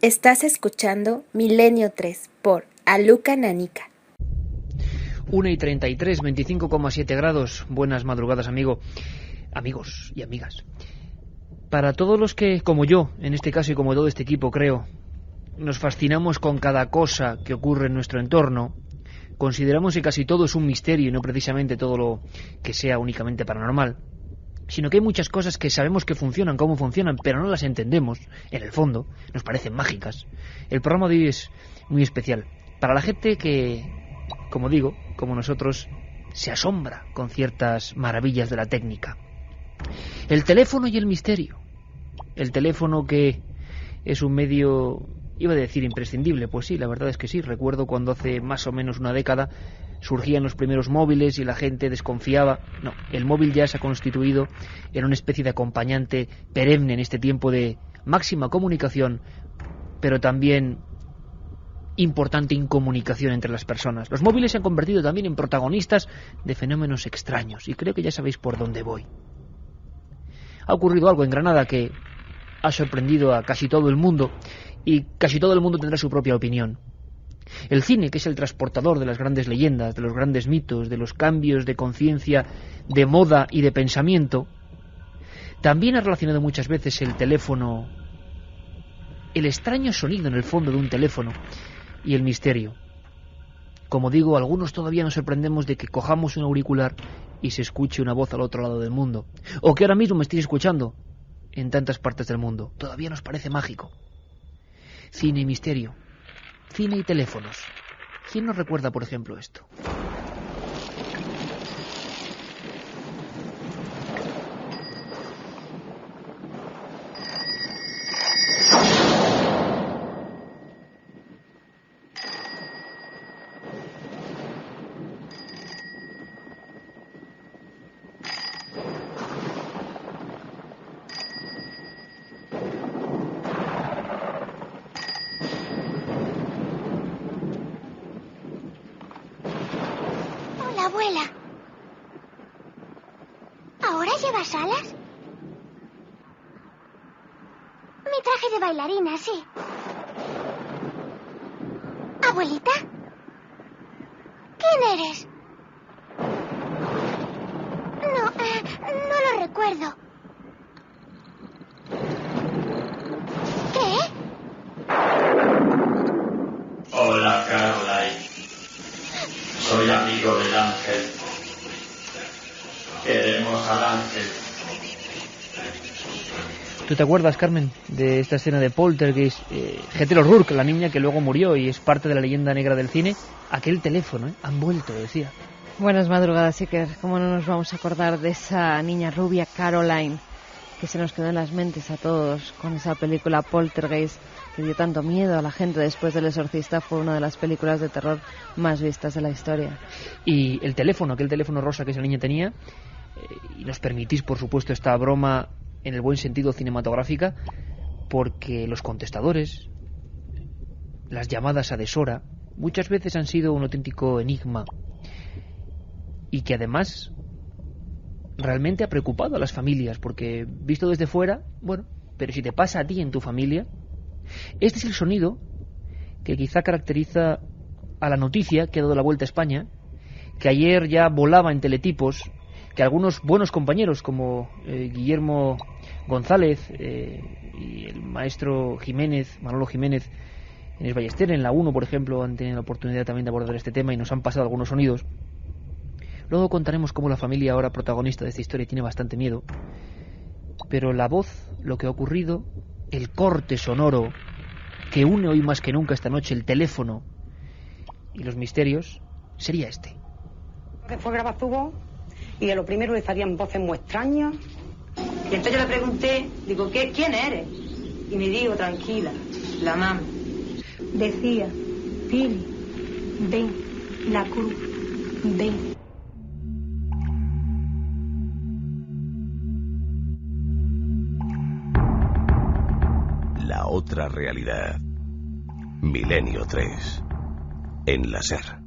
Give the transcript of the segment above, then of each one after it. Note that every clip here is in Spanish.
Estás escuchando Milenio 3 por Aluca Nanica. 1:33, 25,7 grados. Buenas madrugadas, amigos y amigas. Para todos los que, como yo, en este caso y como todo este equipo, creo, nos fascinamos con cada cosa que ocurre en nuestro entorno, consideramos que casi todo es un misterio y no precisamente todo lo que sea únicamente paranormal, sino que hay muchas cosas que sabemos que funcionan, cómo funcionan, pero no las entendemos, en el fondo, nos parecen mágicas. El programa de hoy es muy especial. Para la gente que, como digo, como nosotros, se asombra con ciertas maravillas de la técnica. El teléfono y el misterio. El teléfono que es un medio, iba a decir imprescindible, pues sí, la verdad es que sí. Recuerdo cuando hace más o menos una década surgían los primeros móviles y la gente desconfiaba. No, el móvil ya se ha constituido en una especie de acompañante perenne en este tiempo de máxima comunicación, pero también importante incomunicación entre las personas. Los móviles se han convertido también en protagonistas de fenómenos extraños, y creo que ya sabéis por dónde voy. Ha ocurrido algo en Granada que ha sorprendido a casi todo el mundo, y casi todo el mundo tendrá su propia opinión. El cine, que es el transportador de las grandes leyendas, de los grandes mitos, de los cambios de conciencia, de moda y de pensamiento, también ha relacionado muchas veces el teléfono, el extraño sonido en el fondo de un teléfono, y el misterio. Como digo, algunos todavía nos sorprendemos de que cojamos un auricular y se escuche una voz al otro lado del mundo, o que ahora mismo me estéis escuchando en tantas partes del mundo. Todavía nos parece mágico. Cine y misterio, cine y teléfonos. ¿Quién nos recuerda, por ejemplo, esto? Abuela, ¿ahora llevas alas? Mi traje de bailarina, sí. ¿Abuelita? ¿Quién eres? No lo recuerdo. ¿Qué? Hola, Caroline. Soy amigo del ángel. Queremos al ángel. ¿Tú te acuerdas, Carmen, de esta escena de Poltergeist? Ethel O'Rourke, la niña que luego murió y es parte de la leyenda negra del cine. Aquel teléfono, han vuelto, decía. Buenas madrugadas, Iker. ¿Cómo no nos vamos a acordar de esa niña rubia, Caroline, que se nos quedó en las mentes a todos con esa película Poltergeist, que dio tanto miedo a la gente después del Exorcista? Fue una de las películas de terror más vistas de la historia. Y el teléfono, aquel teléfono rosa que esa niña tenía, y nos permitís, por supuesto, esta broma en el buen sentido cinematográfica, porque los contestadores, las llamadas a deshora, muchas veces han sido un auténtico enigma, y que además realmente ha preocupado a las familias, porque visto desde fuera, bueno, pero si te pasa a ti en tu familia, este es el sonido que quizá caracteriza a la noticia que ha dado la vuelta a España, que ayer ya volaba en teletipos, que algunos buenos compañeros como Guillermo González y el maestro Jiménez, Manolo Jiménez, en el Ballester, en la 1, por ejemplo, han tenido la oportunidad también de abordar este tema y nos han pasado algunos sonidos. Luego contaremos cómo la familia, ahora protagonista de esta historia, tiene bastante miedo. Pero la voz, lo que ha ocurrido, el corte sonoro que une hoy más que nunca esta noche el teléfono y los misterios, sería este. Después graba su voz y de lo primero le salían voces muy extrañas. Y entonces yo le pregunté, digo, ¿quién eres? Y me dijo, tranquila, la mami. Decía, Pili, ven, la cruz, ven. La otra realidad. Milenio 3. En la SER.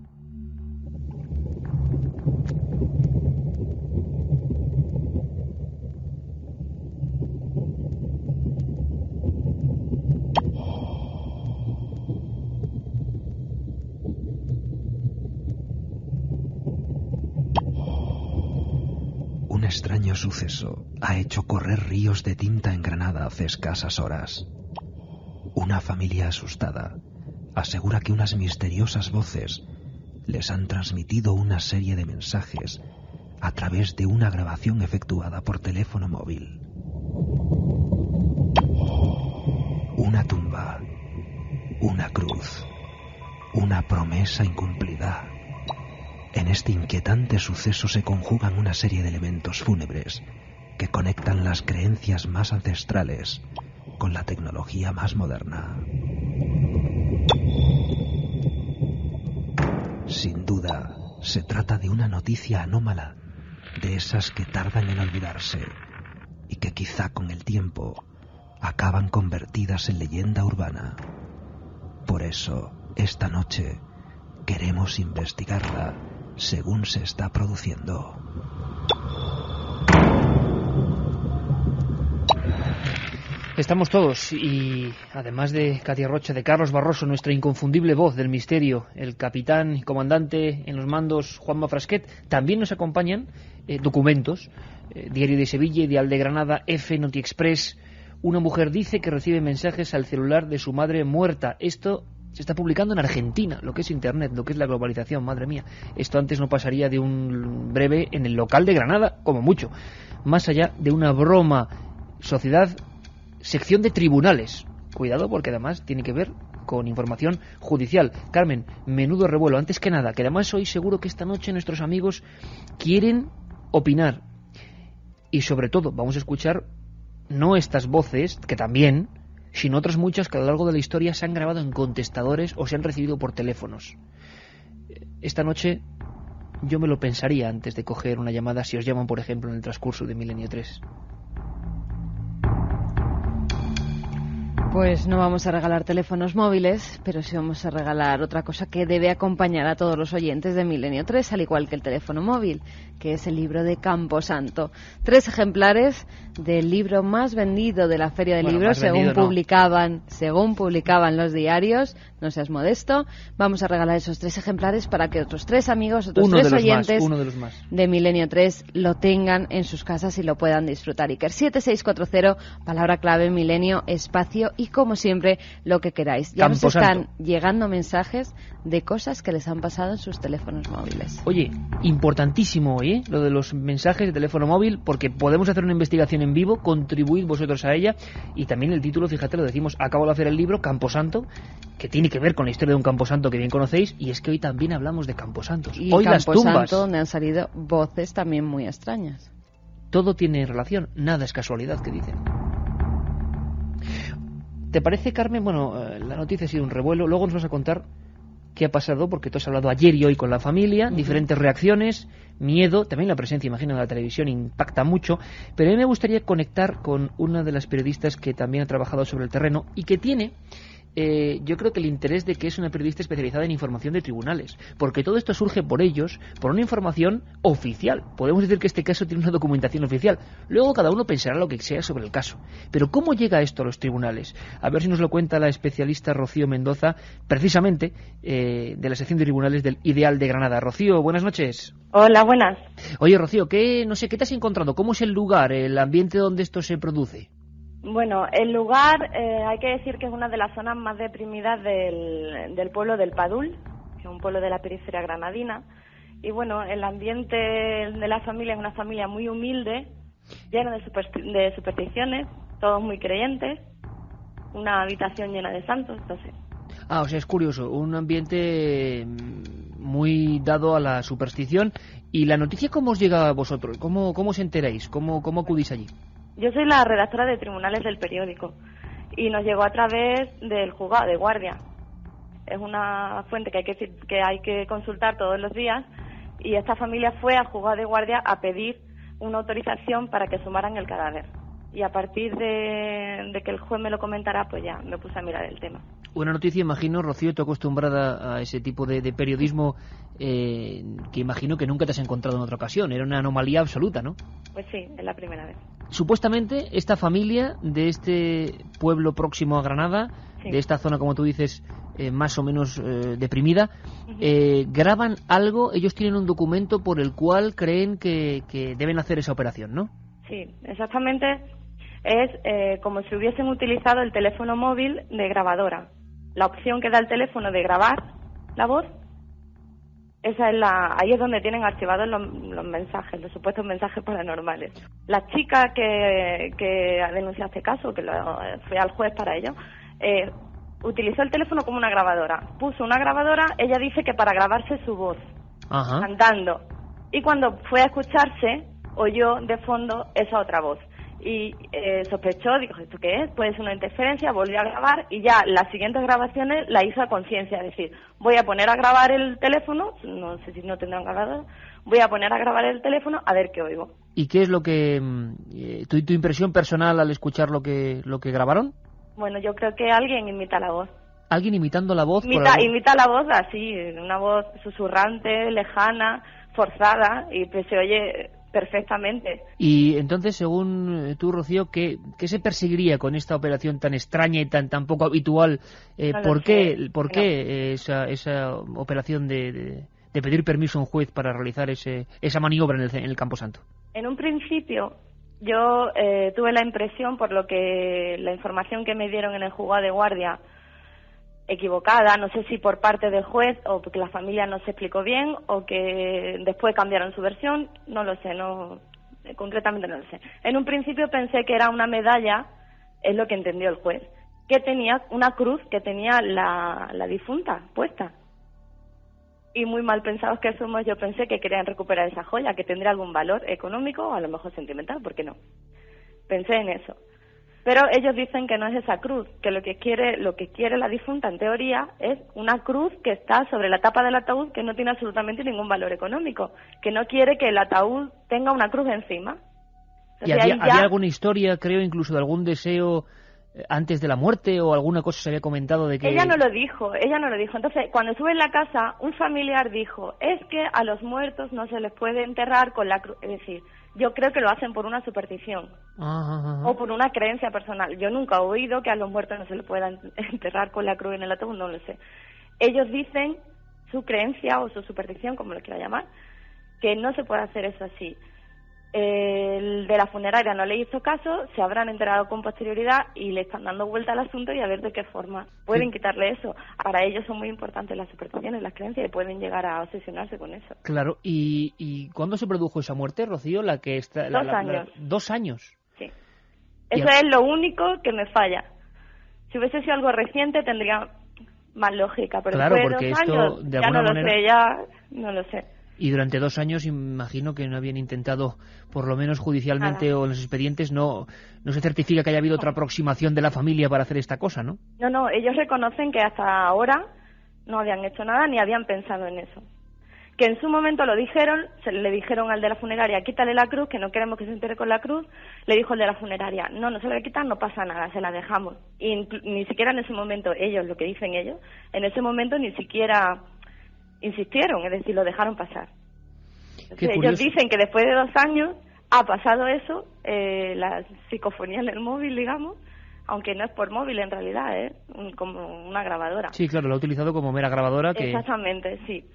extraño suceso ha hecho correr ríos de tinta en Granada hace escasas horas. Una familia asustada asegura que unas misteriosas voces les han transmitido una serie de mensajes a través de una grabación efectuada por teléfono móvil. Una tumba, una cruz, una promesa incumplida. En este inquietante suceso se conjugan una serie de elementos fúnebres que conectan las creencias más ancestrales con la tecnología más moderna. Sin duda, se trata de una noticia anómala, de esas que tardan en olvidarse y que quizá con el tiempo acaban convertidas en leyenda urbana. Por eso, esta noche, queremos investigarla según se está produciendo. Estamos todos, y además de Katia Rocha, de Carlos Barroso, nuestra inconfundible voz del misterio, el capitán y comandante en los mandos Juanma Frasquet, también nos acompañan documentos, Diario de Sevilla, Ideal de Granada, F, Noti Express. Una mujer dice que recibe mensajes al celular de su madre muerta. Esto se está publicando en Argentina, lo que es Internet, lo que es la globalización, madre mía. Esto antes no pasaría de un breve en el local de Granada, como mucho. Más allá de una broma. Sociedad, sección de tribunales. Cuidado, porque además tiene que ver con información judicial. Carmen, menudo revuelo. Antes que nada, que además hoy seguro que esta noche nuestros amigos quieren opinar. Y sobre todo, vamos a escuchar no estas voces, que también, sino otras muchas que a lo largo de la historia se han grabado en contestadores o se han recibido por teléfonos. Esta noche yo me lo pensaría antes de coger una llamada si os llaman, por ejemplo, en el transcurso de Milenio 3. Pues no vamos a regalar teléfonos móviles, pero sí vamos a regalar otra cosa que debe acompañar a todos los oyentes de Milenio 3, al igual que el teléfono móvil, que es el libro de Camposanto. 3 ejemplares del libro más vendido de la Feria del Libro, según publicaban los diarios. No seas modesto. Vamos a regalar esos 3 ejemplares para que otros 3 amigos, otros 3 oyentes de Milenio 3 lo tengan en sus casas y lo puedan disfrutar. Iker 7640, palabra clave Milenio, espacio y, como siempre, lo que queráis. Ya nos están llegando mensajes de cosas que les han pasado en sus teléfonos móviles. Oye, importantísimo hoy, lo de los mensajes de teléfono móvil, porque podemos hacer una investigación en vivo, contribuid vosotros a ella, y también el título, fíjate, lo decimos, acabo de hacer el libro, Camposanto, que tiene que ver con la historia de un camposanto que bien conocéis, y es que hoy también hablamos de camposantos. Y hoy las tumbas, Camposanto, donde han salido voces también muy extrañas. Todo tiene relación, nada es casualidad, que dicen. ¿Te parece, Carmen? Bueno, la noticia ha sido un revuelo. Luego nos vas a contar qué ha pasado, porque tú has hablado ayer y hoy con la familia, diferentes reacciones, miedo, también la presencia, imagino, de la televisión impacta mucho, pero a mí me gustaría conectar con una de las periodistas que también ha trabajado sobre el terreno y que tiene, yo creo que el interés de que es una periodista especializada en información de tribunales, porque todo esto surge por ellos, por una información oficial. Podemos decir que este caso tiene una documentación oficial. Luego cada uno pensará lo que sea sobre el caso. Pero ¿cómo llega esto a los tribunales? A ver si nos lo cuenta la especialista Rocío Mendoza, precisamente de la sección de tribunales del Ideal de Granada. Rocío, buenas noches. Hola, buenas. Oye, Rocío, ¿qué te has encontrado? ¿Cómo es el lugar, el ambiente donde esto se produce? Bueno, el lugar, hay que decir que es una de las zonas más deprimidas del pueblo del Padul, que es un pueblo de la periferia granadina. Y bueno, el ambiente de la familia es una familia muy humilde, llena de supersticiones, todos muy creyentes, una habitación llena de santos, entonces. O sea, es curioso, un ambiente muy dado a la superstición. ¿Y la noticia cómo os llega a vosotros? ¿Cómo os enteráis? ¿Cómo acudís allí? Yo soy la redactora de tribunales del periódico y nos llegó a través del juzgado de guardia. Es una fuente que hay que consultar todos los días, y esta familia fue al juzgado de guardia a pedir una autorización para que sumaran el cadáver. Y a partir de que el juez me lo comentara, pues ya me puse a mirar el tema. Una noticia, imagino, Rocío, tú acostumbrada a ese tipo de periodismo que imagino que nunca te has encontrado en otra ocasión. Era una anomalía absoluta, ¿no? Pues sí, es la primera vez. Supuestamente, esta familia de este pueblo próximo a Granada, sí, de esta zona, como tú dices, más o menos deprimida, graban algo, ellos tienen un documento por el cual creen que deben hacer esa operación, ¿no? Sí, exactamente. Es como si hubiesen utilizado el teléfono móvil de grabadora. La opción que da el teléfono de grabar la voz, ahí es donde tienen archivados los mensajes, los supuestos mensajes paranormales. La chica que denunció este caso, que fue al juez para ello, utilizó el teléfono como una grabadora. Puso una grabadora, ella dice que para grabarse su voz, cantando. Y cuando fue a escucharse, oyó de fondo esa otra voz. Y sospechó, dijo, ¿esto qué es? Puede ser una interferencia, volvió a grabar y ya las siguientes grabaciones la hizo a conciencia, es decir, voy a poner a grabar el teléfono, no sé si no tendrán grabador, voy a poner a grabar el teléfono a ver qué oigo. ¿Y qué es lo que tu impresión personal al escuchar lo que grabaron? Bueno, yo creo que alguien imita la voz. ¿Alguien imitando la voz? Imita la voz así, una voz susurrante, lejana, forzada, y pues se oye perfectamente. Y entonces, según tú, Rocío, ¿qué se perseguiría con esta operación tan extraña y tan poco habitual? ¿Por qué esa operación de pedir permiso a un juez para realizar esa maniobra en el Camposanto? En un principio, yo tuve la impresión, por lo que la información que me dieron en el juzgado de guardia, equivocada, no sé si por parte del juez o porque la familia no se explicó bien o que después cambiaron su versión, no lo sé, concretamente no lo sé. En un principio pensé que era una medalla, es lo que entendió el juez, que tenía una cruz que tenía la difunta puesta. Y muy mal pensados que somos, yo pensé que querían recuperar esa joya, que tendría algún valor económico o a lo mejor sentimental, ¿por qué no? Pensé en eso. Pero ellos dicen que no es esa cruz, que lo que quiere la difunta en teoría es una cruz que está sobre la tapa del ataúd que no tiene absolutamente ningún valor económico, que no quiere que el ataúd tenga una cruz encima. ¿Y había alguna historia, creo, incluso de algún deseo antes de la muerte o alguna cosa se había comentado de que...? Ella no lo dijo. Entonces, cuando estuve en la casa, un familiar dijo, es que a los muertos no se les puede enterrar con la cruz, es decir, yo creo que lo hacen por una superstición o por una creencia personal. Yo nunca he oído que a los muertos no se les pueda enterrar con la cruz en el ataúd, no lo sé. Ellos dicen, su creencia o su superstición, como lo quiera llamar, que no se puede hacer eso así. El de la funeraria no le hizo caso, se habrán enterado con posterioridad y le están dando vuelta al asunto y a ver de qué forma pueden quitarle eso. Para ellos son muy importantes las supersticiones, las creencias, y pueden llegar a obsesionarse con eso. Claro, ¿y cuándo se produjo esa muerte, Rocío? 2 años. 2 años. Sí. Eso es lo único que me falla. Si hubiese sido algo reciente tendría más lógica, pero claro, después porque de 2 esto, años de ya alguna no manera... lo sé, ya no lo sé. Y durante 2 años imagino que no habían intentado, por lo menos judicialmente o en los expedientes, no se certifica que haya habido otra aproximación de la familia para hacer esta cosa, ¿no? No, ellos reconocen que hasta ahora no habían hecho nada ni habían pensado en eso. Que en su momento lo dijeron, le dijeron al de la funeraria, quítale la cruz, que no queremos que se entere con la cruz. Le dijo el de la funeraria, no se la voy a quitar, no pasa nada, se la dejamos. Y ni siquiera en ese momento ellos, lo que dicen ellos, en ese momento ni siquiera insistieron, es decir, lo dejaron pasar. Ellos dicen que después de 2 años ha pasado eso, la psicofonía en el móvil, digamos, aunque no es por móvil en realidad, es como una grabadora. Sí, claro, lo ha utilizado como mera grabadora. Exactamente, sí.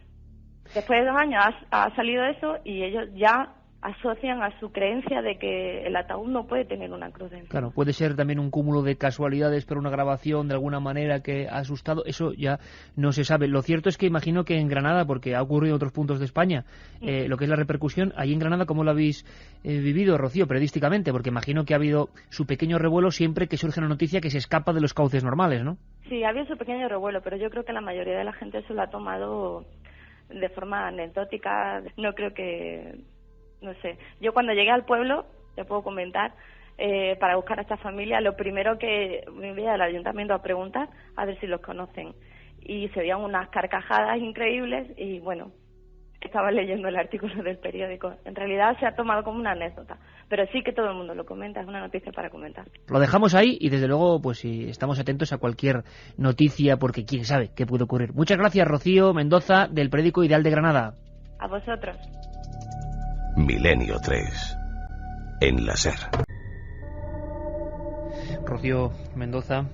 Después de 2 años ha salido eso y ellos ya asocian a su creencia de que el ataúd no puede tener una cruz dentro. Claro, puede ser también un cúmulo de casualidades, pero una grabación de alguna manera que ha asustado, eso ya no se sabe. Lo cierto es que imagino que en Granada, porque ha ocurrido en otros puntos de España, lo que es la repercusión, ahí en Granada, ¿cómo lo habéis vivido, Rocío, periodísticamente? Porque imagino que ha habido su pequeño revuelo siempre que surge una noticia que se escapa de los cauces normales, ¿no? Sí, ha habido su pequeño revuelo, pero yo creo que la mayoría de la gente se lo ha tomado de forma anecdótica. No creo que... No sé, yo cuando llegué al pueblo, te puedo comentar, para buscar a esta familia, lo primero que me iba al ayuntamiento a preguntar, a ver si los conocen. Y se oían unas carcajadas increíbles y bueno, estaba leyendo el artículo del periódico. En realidad se ha tomado como una anécdota, pero sí que todo el mundo lo comenta, es una noticia para comentar. Lo dejamos ahí y desde luego pues si estamos atentos a cualquier noticia porque quién sabe qué puede ocurrir. Muchas gracias, Rocío Mendoza, del periódico Ideal de Granada. A vosotros. Milenio 3 en la SER. Rocío Mendoza,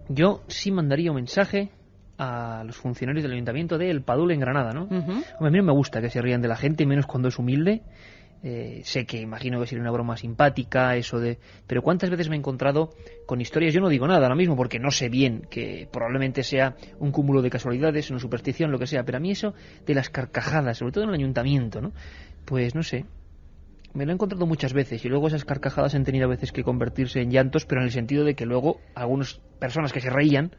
yo sí mandaría un mensaje a los funcionarios del Ayuntamiento de El Padul en Granada, ¿no? Ujú. Hombre, a mí no me gusta que se rían de la gente, menos cuando es humilde. Sé que imagino que sería una broma simpática, eso de... Pero ¿cuántas veces me he encontrado con historias? Yo no digo nada ahora mismo porque no sé bien, que probablemente sea un cúmulo de casualidades, una superstición, lo que sea, pero a mí eso de las carcajadas, sobre todo en el Ayuntamiento, ¿no? Pues no sé, me lo he encontrado muchas veces y luego esas carcajadas han tenido a veces que convertirse en llantos, pero en el sentido de que luego algunas personas que se reían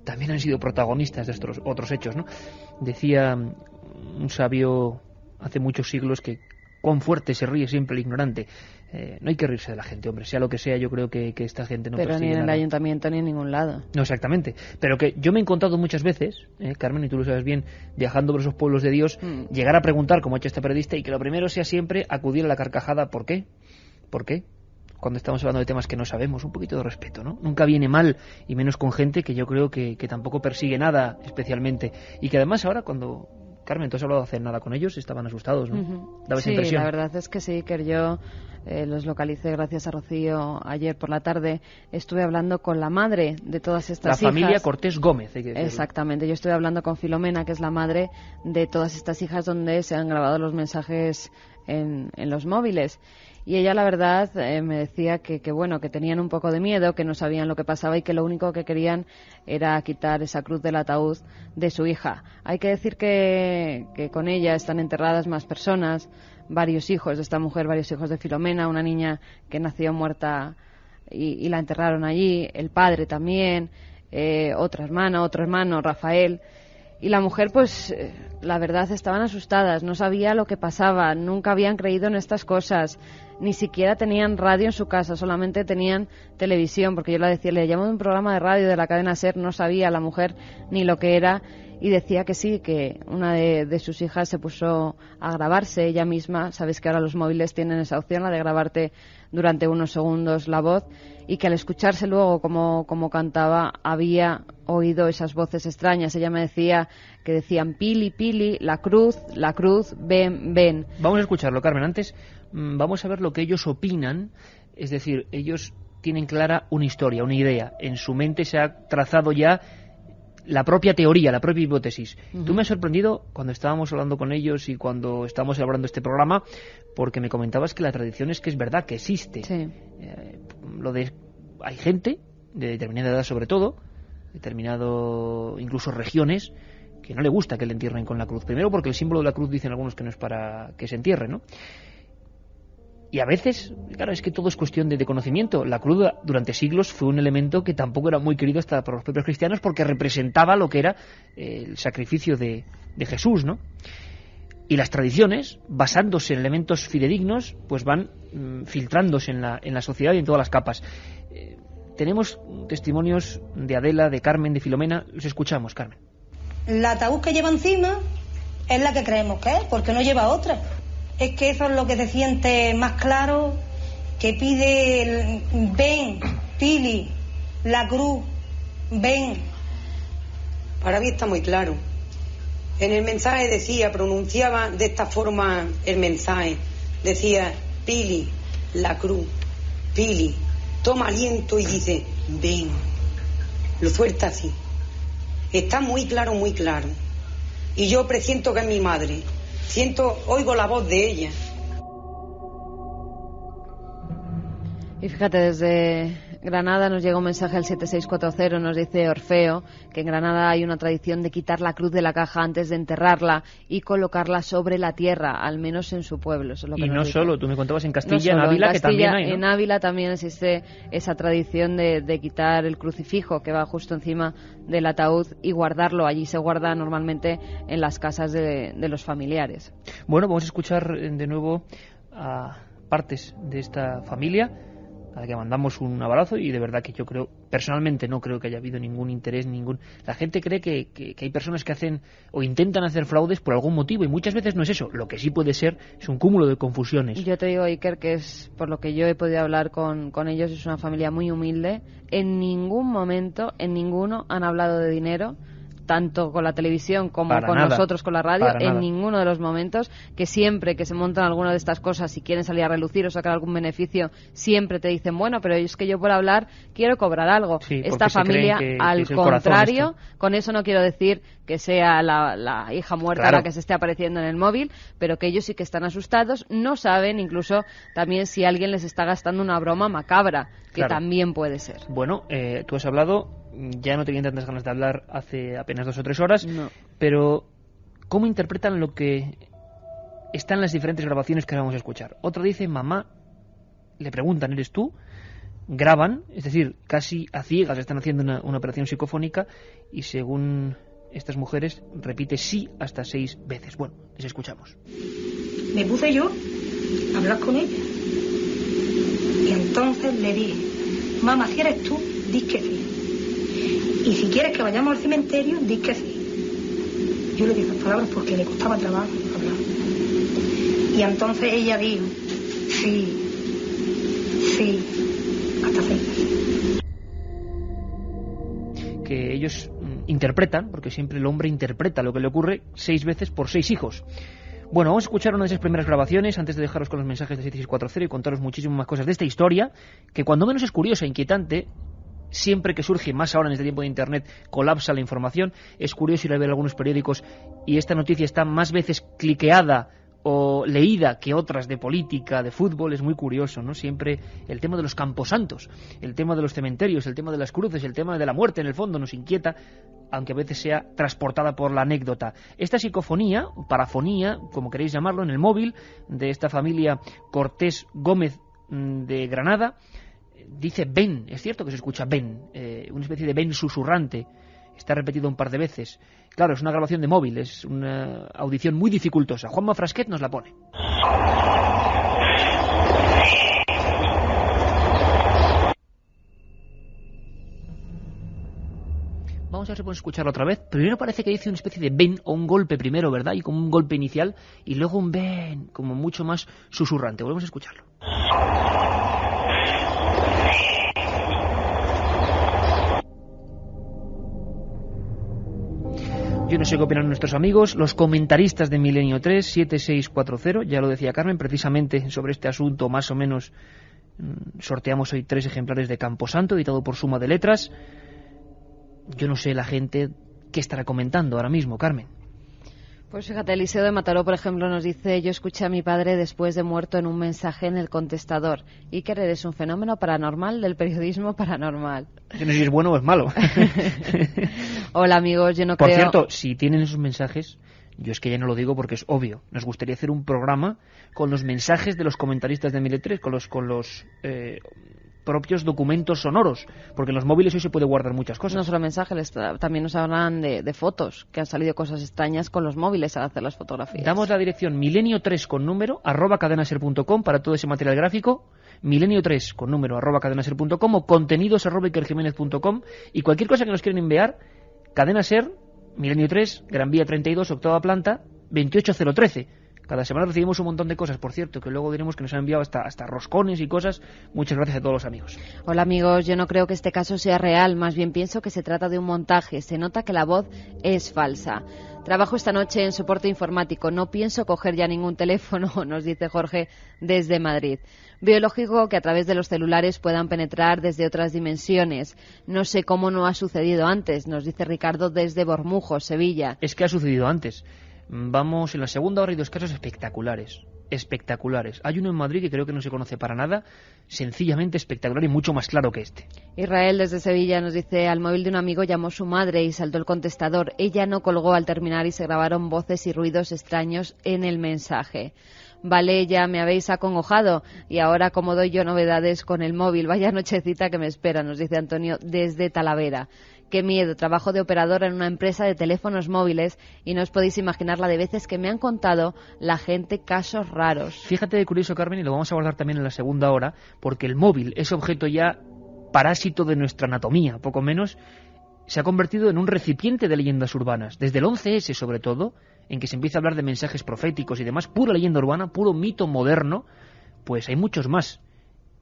también han sido protagonistas de estos otros hechos, ¿no? Decía un sabio hace muchos siglos que cuán fuerte se ríe siempre el ignorante. No hay que reírse de la gente, hombre, sea lo que sea, yo creo que esta gente no Pero persigue ni en el nada. Ayuntamiento ni en ningún lado. No, exactamente. Pero que yo me he encontrado muchas veces, Carmen, y tú lo sabes bien, viajando por esos pueblos de Dios, llegar a preguntar, como ha hecho este periodista, y que lo primero sea siempre acudir a la carcajada. ¿Por qué? ¿Por qué? Cuando estamos hablando de temas que no sabemos, un poquito de respeto, ¿no? Nunca viene mal, y menos con gente que yo creo que tampoco persigue nada especialmente. Y que además ahora cuando... Carmen, ¿tú has hablado de hacer nada con ellos? Estaban asustados, ¿no? Daba esa Sí, impresión. la verdad es que sí, que yo los localicé gracias a Rocío ayer por la tarde. Estuve hablando con la madre de todas estas hijas. La familia Cortés Gómez, hay que decirlo. Exactamente, yo estuve hablando con Filomena, que es la madre de todas estas hijas, donde se han grabado los mensajes en los móviles. Y ella, la verdad, me decía que bueno, que tenían un poco de miedo, que no sabían lo que pasaba y que lo único que querían era quitar esa cruz del ataúd de su hija. Hay que decir que con ella están enterradas más personas, varios hijos de esta mujer, varios hijos de Filomena, una niña que nació muerta y la enterraron allí, el padre también, otro hermano, Rafael. Y la mujer, pues, la verdad, estaban asustadas, no sabía lo que pasaba, nunca habían creído en estas cosas, ni siquiera tenían radio en su casa, solamente tenían televisión, porque yo le decía, le llamo de un programa de radio de la cadena SER, no sabía la mujer ni lo que era, y decía que sí, que una de sus hijas se puso a grabarse ella misma. Sabes que ahora los móviles tienen esa opción, la de grabarte durante unos segundos la voz, y que al escucharse luego como cantaba había oído esas voces extrañas. Ella me decía que decían Pili, Pili, la cruz, ven, ven. Vamos a escucharlo, Carmen. Antes vamos a ver lo que ellos opinan, es decir, ellos tienen clara una historia, una idea. En su mente se ha trazado ya la propia teoría, la propia hipótesis. Tú me has sorprendido cuando estábamos hablando con ellos y cuando estábamos elaborando este programa, porque me comentabas que la tradición es que es verdad, que existe. Sí. Hay gente, de determinada edad sobre todo, determinado incluso regiones, que no le gusta que le entierren con la cruz. Primero porque el símbolo de la cruz dicen algunos que no es para que se entierre, ¿no? Y a veces, claro, es que todo es cuestión de conocimiento. La cruz durante siglos fue un elemento que tampoco era muy querido hasta por los propios cristianos porque representaba lo que era el sacrificio de Jesús, ¿no? Y las tradiciones, basándose en elementos fidedignos, pues van filtrándose en la sociedad y en todas las capas. Tenemos testimonios de Adela, de Carmen, de Filomena. Los escuchamos, Carmen. La ataúd que lleva encima es la que creemos que es, porque no lleva otra. Es que eso es lo que se siente más claro, que pide ven, Pili, la cruz, ven. Para mí está muy claro. En el mensaje decía, pronunciaba de esta forma el mensaje. Decía, Pili, la cruz, Pili. Toma aliento y dice, ven. Lo suelta así. Está muy claro, muy claro. Y yo presiento que es mi madre. Oigo la voz de ella. Y fíjate, desde Granada nos llega un mensaje al 7640, nos dice Orfeo que en Granada hay una tradición de quitar la cruz de la caja antes de enterrarla y colocarla sobre la tierra, al menos en su pueblo. Eso es lo que y nos no dice. solo, tú me contabas en Castilla, No solo, en Ávila, en que Castilla, también hay, ¿no? En Ávila también existe esa tradición de quitar el crucifijo que va justo encima del ataúd y guardarlo. Allí se guarda normalmente en las casas de los familiares. Bueno, vamos a escuchar de nuevo a partes de esta familia, a la que mandamos un abrazo, y de verdad que yo creo, personalmente no creo que haya habido ningún interés, La gente cree que hay personas que hacen o intentan hacer fraudes por algún motivo, y muchas veces no es eso. Lo que sí puede ser es un cúmulo de confusiones. Yo te digo, Iker, que es por lo que yo he podido hablar con ellos, es una familia muy humilde. En ningún momento, en ninguno, han hablado de dinero. tanto con la televisión como Para con nada. nosotros con la radio, Para en nada. ninguno de los momentos, que siempre que se montan alguna de estas cosas, si quieren salir a relucir o sacar algún beneficio, siempre te dicen, bueno, pero es que yo por hablar quiero cobrar algo. Sí, porque Esta se creen familia, que al es el corazón contrario, esto. con eso no quiero decir que sea la hija muerta Claro. la que se esté apareciendo en el móvil, pero que ellos sí que están asustados, no saben incluso también si alguien les está gastando una broma macabra, que Claro. también puede ser. Bueno, tú has hablado, ya no tenía tantas ganas de hablar hace apenas 2 o 3 horas, No. pero ¿cómo interpretan lo que está en las diferentes grabaciones que vamos a escuchar? Otro dice, mamá, le preguntan, ¿eres tú? Graban, es decir, casi a ciegas están haciendo una operación psicofónica y según estas mujeres repite sí hasta 6 veces. Bueno, les escuchamos. Me puse yo a hablar con ella. Y entonces le dije, mamá, si eres tú, di que sí. Y si quieres que vayamos al cementerio, di que sí. Yo le dije esas palabras porque le costaba trabajo hablar. Y entonces ella dijo, sí, hasta 6. Que ellos interpretan, porque siempre el hombre interpreta lo que le ocurre 6 veces por 6 hijos. Bueno, vamos a escuchar una de esas primeras grabaciones antes de dejaros con los mensajes de 7640 y contaros muchísimas más cosas de esta historia, que cuando menos es curiosa e inquietante. Siempre que surge, más ahora en este tiempo de Internet, colapsa la información. Es curioso ir a ver algunos periódicos y esta noticia está más veces cliqueada o leída que otras de política, de fútbol. Es muy curioso, ¿no? Siempre el tema de los camposantos, el tema de los cementerios, el tema de las cruces, el tema de la muerte, en el fondo nos inquieta, aunque a veces sea transportada por la anécdota. Esta psicofonía, parafonía, como queréis llamarlo, en el móvil de esta familia Cortés Gómez de Granada, dice ven, es cierto que se escucha ven, una especie de ven susurrante, está repetido un par de veces. Claro, es una grabación de móvil, es una audición muy dificultosa. Juanma Frasquet nos la pone. Vamos a ver si podemos escucharlo otra vez. Primero parece que dice una especie de ven o un golpe primero, ¿verdad? Y como un golpe inicial, y luego un ven, como mucho más susurrante. Volvemos a escucharlo. Yo no sé qué opinan nuestros amigos, los comentaristas de Milenio 3, 7640, ya lo decía Carmen, precisamente sobre este asunto más o menos sorteamos hoy 3 ejemplares de Camposanto, editado por Suma de Letras. Yo no sé la gente qué estará comentando ahora mismo, Carmen. Pues fíjate, Eliseo de Mataró, por ejemplo, nos dice: yo escuché a mi padre después de muerto en un mensaje en el contestador. Iker, eres un fenómeno paranormal del periodismo paranormal. Yo no sé si es bueno o es malo. Hola, amigos, yo no Por creo... cierto, si tienen esos mensajes, yo es que ya no lo digo porque es obvio. Nos gustaría hacer un programa con los mensajes de los comentaristas de Milenio 3, con los propios documentos sonoros, porque en los móviles hoy se puede guardar muchas cosas. No solo mensajes, también nos hablan de fotos, que han salido cosas extrañas con los móviles al hacer las fotografías. Damos la dirección milenio3 con número @cadenaser.com para todo ese material gráfico, milenio3 con número @cadenaser.com o contenidos@ikerjimenez.com, y cualquier cosa que nos quieran enviar, Cadena Ser, Milenio 3, Gran Vía 32, octava planta, 28013. Cada semana recibimos un montón de cosas, por cierto, que luego diremos que nos han enviado hasta roscones y cosas. Muchas gracias a todos los amigos. Hola, amigos, yo no creo que este caso sea real, más bien pienso que se trata de un montaje. Se nota que la voz es falsa. Trabajo esta noche en soporte informático, no pienso coger ya ningún teléfono, nos dice Jorge desde Madrid. Veo lógico que a través de los celulares puedan penetrar desde otras dimensiones. No sé cómo no ha sucedido antes, nos dice Ricardo desde Bormujos, Sevilla. Es que ha sucedido antes. Vamos en la segunda hora y 2 casos espectaculares. Espectaculares. Hay uno en Madrid que creo que no se conoce para nada, sencillamente espectacular y mucho más claro que este. Israel desde Sevilla nos dice: al móvil de un amigo llamó su madre y saltó el contestador. Ella no colgó al terminar y se grabaron voces y ruidos extraños en el mensaje. Vale, ya me habéis acongojado y ahora como doy yo novedades con el móvil. Vaya nochecita que me espera, nos dice Antonio desde Talavera. Qué miedo, trabajo de operador en una empresa de teléfonos móviles y no os podéis imaginar la de veces que me han contado la gente casos raros. Fíjate de curioso, Carmen, y lo vamos a abordar también en la segunda hora, porque el móvil, ese objeto ya parásito de nuestra anatomía, poco menos, se ha convertido en un recipiente de leyendas urbanas. Desde el 11S, sobre todo, en que se empieza a hablar de mensajes proféticos y demás, pura leyenda urbana, puro mito moderno, pues hay muchos más.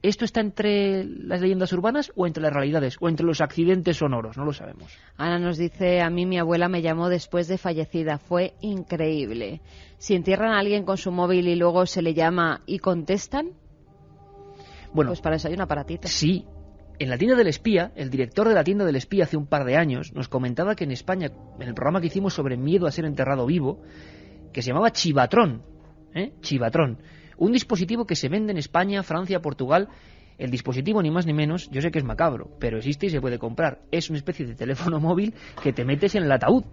¿Esto está entre las leyendas urbanas o entre las realidades o entre los accidentes sonoros? No lo sabemos. Ana nos dice, a mí mi abuela me llamó después de fallecida, fue increíble. Si entierran a alguien con su móvil y luego se le llama y contestan, bueno, pues para eso hay un aparatito. Sí. En la tienda del espía, el director de la tienda del espía hace un par de años nos comentaba que en España, en el programa que hicimos sobre miedo a ser enterrado vivo, que se llamaba Chivatrón, Chivatrón, un dispositivo que se vende en España, Francia, Portugal. El dispositivo, ni más ni menos, yo sé que es macabro, pero existe y se puede comprar. Es una especie de teléfono móvil que te metes en el ataúd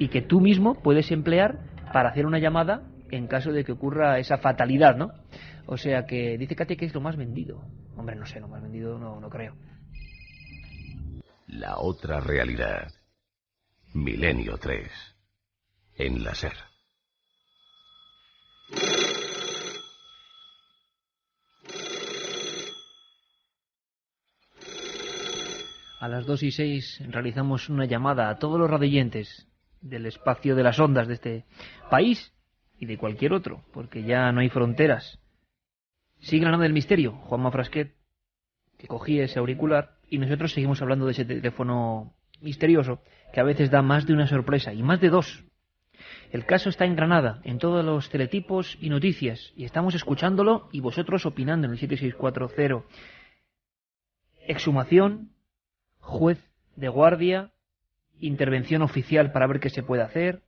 y que tú mismo puedes emplear para hacer una llamada en caso de que ocurra esa fatalidad, ¿no? O sea que dice Katia que es lo más vendido. Hombre, no sé, lo más vendido no creo. La otra realidad. Milenio 3. En la SER. A las 2:06 realizamos una llamada a todos los radioyentes del espacio de las ondas de este país y de cualquier otro, porque ya no hay fronteras. Sigue la nave del misterio, Juanma Frasquet, que cogía ese auricular, y nosotros seguimos hablando de ese teléfono misterioso, que a veces da más de una sorpresa, y más de dos. El caso está en Granada, en todos los teletipos y noticias, y estamos escuchándolo y vosotros opinando en el 7640. Exhumación, juez de guardia, intervención oficial para ver qué se puede hacer.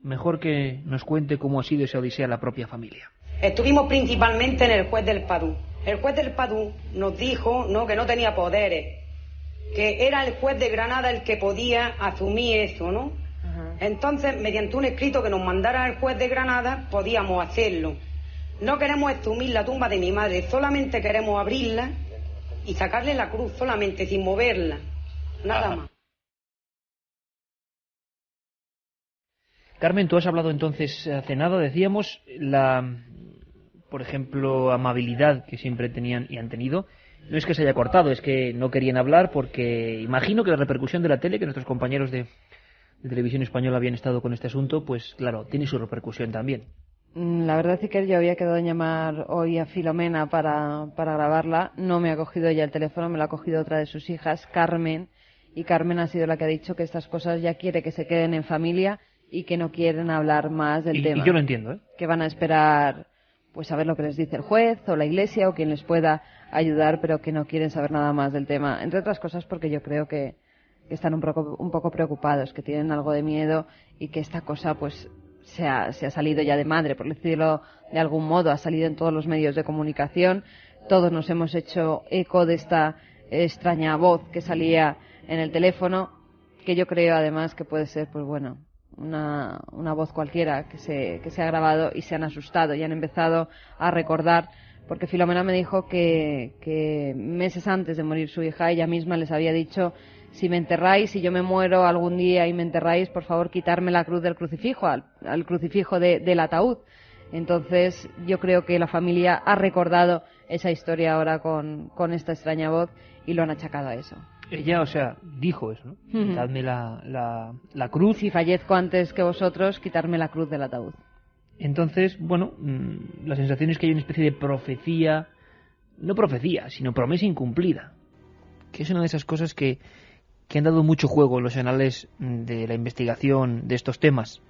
Mejor que nos cuente cómo ha sido esa odisea la propia familia. Estuvimos principalmente en el juez del Padú. El juez del Padú nos dijo que no tenía poderes, que era el juez de Granada el que podía asumir eso, ¿no? Uh-huh. Entonces, mediante un escrito que nos mandara el juez de Granada, podíamos hacerlo. No queremos exhumir la tumba de mi madre, solamente queremos abrirla y sacarle la cruz, solamente, sin moverla, nada más. Carmen, tú has hablado entonces hace nada, decíamos, por ejemplo, amabilidad que siempre tenían y han tenido. No es que se haya cortado, es que no querían hablar porque imagino que la repercusión de la tele, que nuestros compañeros de Televisión Española habían estado con este asunto, pues claro, tiene su repercusión también. La verdad es que yo había quedado en llamar hoy a Filomena para grabarla. No me ha cogido ella el teléfono, me lo ha cogido otra de sus hijas, Carmen. Y Carmen ha sido la que ha dicho que estas cosas ya quiere que se queden en familia y que no quieren hablar más del tema. Y yo lo entiendo, ¿eh? Que van a esperar pues a ver lo que les dice el juez o la iglesia o quien les pueda ayudar, pero que no quieren saber nada más del tema. Entre otras cosas porque yo creo que están un poco preocupados, que tienen algo de miedo y que esta cosa pues se ha salido ya de madre, por decirlo de algún modo, ha salido en todos los medios de comunicación. Todos nos hemos hecho eco de esta extraña voz que salía en el teléfono, que yo creo además que puede ser, pues bueno, una voz cualquiera que se ha grabado y se han asustado y han empezado a recordar, porque Filomena me dijo que meses antes de morir su hija ella misma les había dicho: si me enterráis, si yo me muero algún día y me enterráis, por favor quitarme la cruz del crucifijo, al crucifijo del ataúd. Entonces yo creo que la familia ha recordado esa historia ahora con esta extraña voz y lo han achacado a eso. Ella, o sea, dijo eso, ¿no? Uh-huh. Quitadme la cruz. Si fallezco antes que vosotros, quitarme la cruz del ataúd. Entonces, bueno, la sensación es que hay una especie de profecía, no profecía, sino promesa incumplida, que es una de esas cosas que han dado mucho juego en los anales de la investigación de estos temas.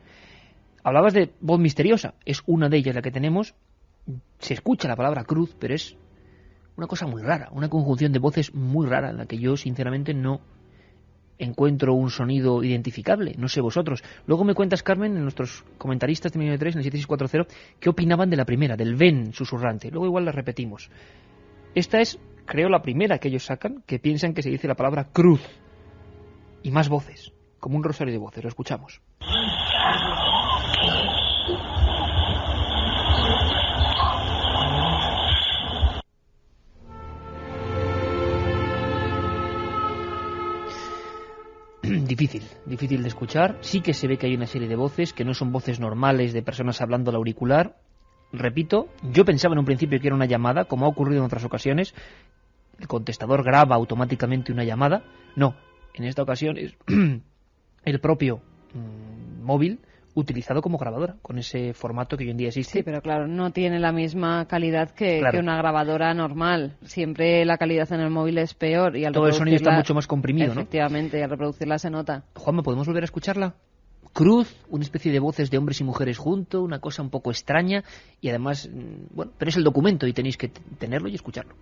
Hablabas de voz misteriosa, es una de ellas la que tenemos. Se escucha la palabra cruz, pero es una cosa muy rara, una conjunción de voces muy rara, en la que yo sinceramente no encuentro un sonido identificable, no sé vosotros. Luego me cuentas, Carmen, en nuestros comentaristas de Milenio 3, en el 7640, qué opinaban de la primera, del ven susurrante. Luego igual la repetimos. Esta es, creo, la primera que ellos sacan, que piensan que se dice la palabra cruz. Y más voces, como un rosario de voces. Lo escuchamos. Difícil de escuchar. Sí que se ve que hay una serie de voces que no son voces normales de personas hablando al auricular. Repito, yo pensaba en un principio que era una llamada, como ha ocurrido en otras ocasiones. El contestador graba automáticamente una llamada. No, en esta ocasión es el propio móvil utilizado como grabadora, con ese formato que hoy en día existe. Sí, pero claro, no tiene la misma calidad que una grabadora normal. Siempre la calidad en el móvil es peor. Y al todo el sonido está mucho más comprimido, efectivamente, y al reproducirla se nota. Juanma, ¿podemos volver a escucharla? Cruz, una especie de voces de hombres y mujeres junto, una cosa un poco extraña, y además, bueno, pero es el documento y tenéis que tenerlo y escucharlo.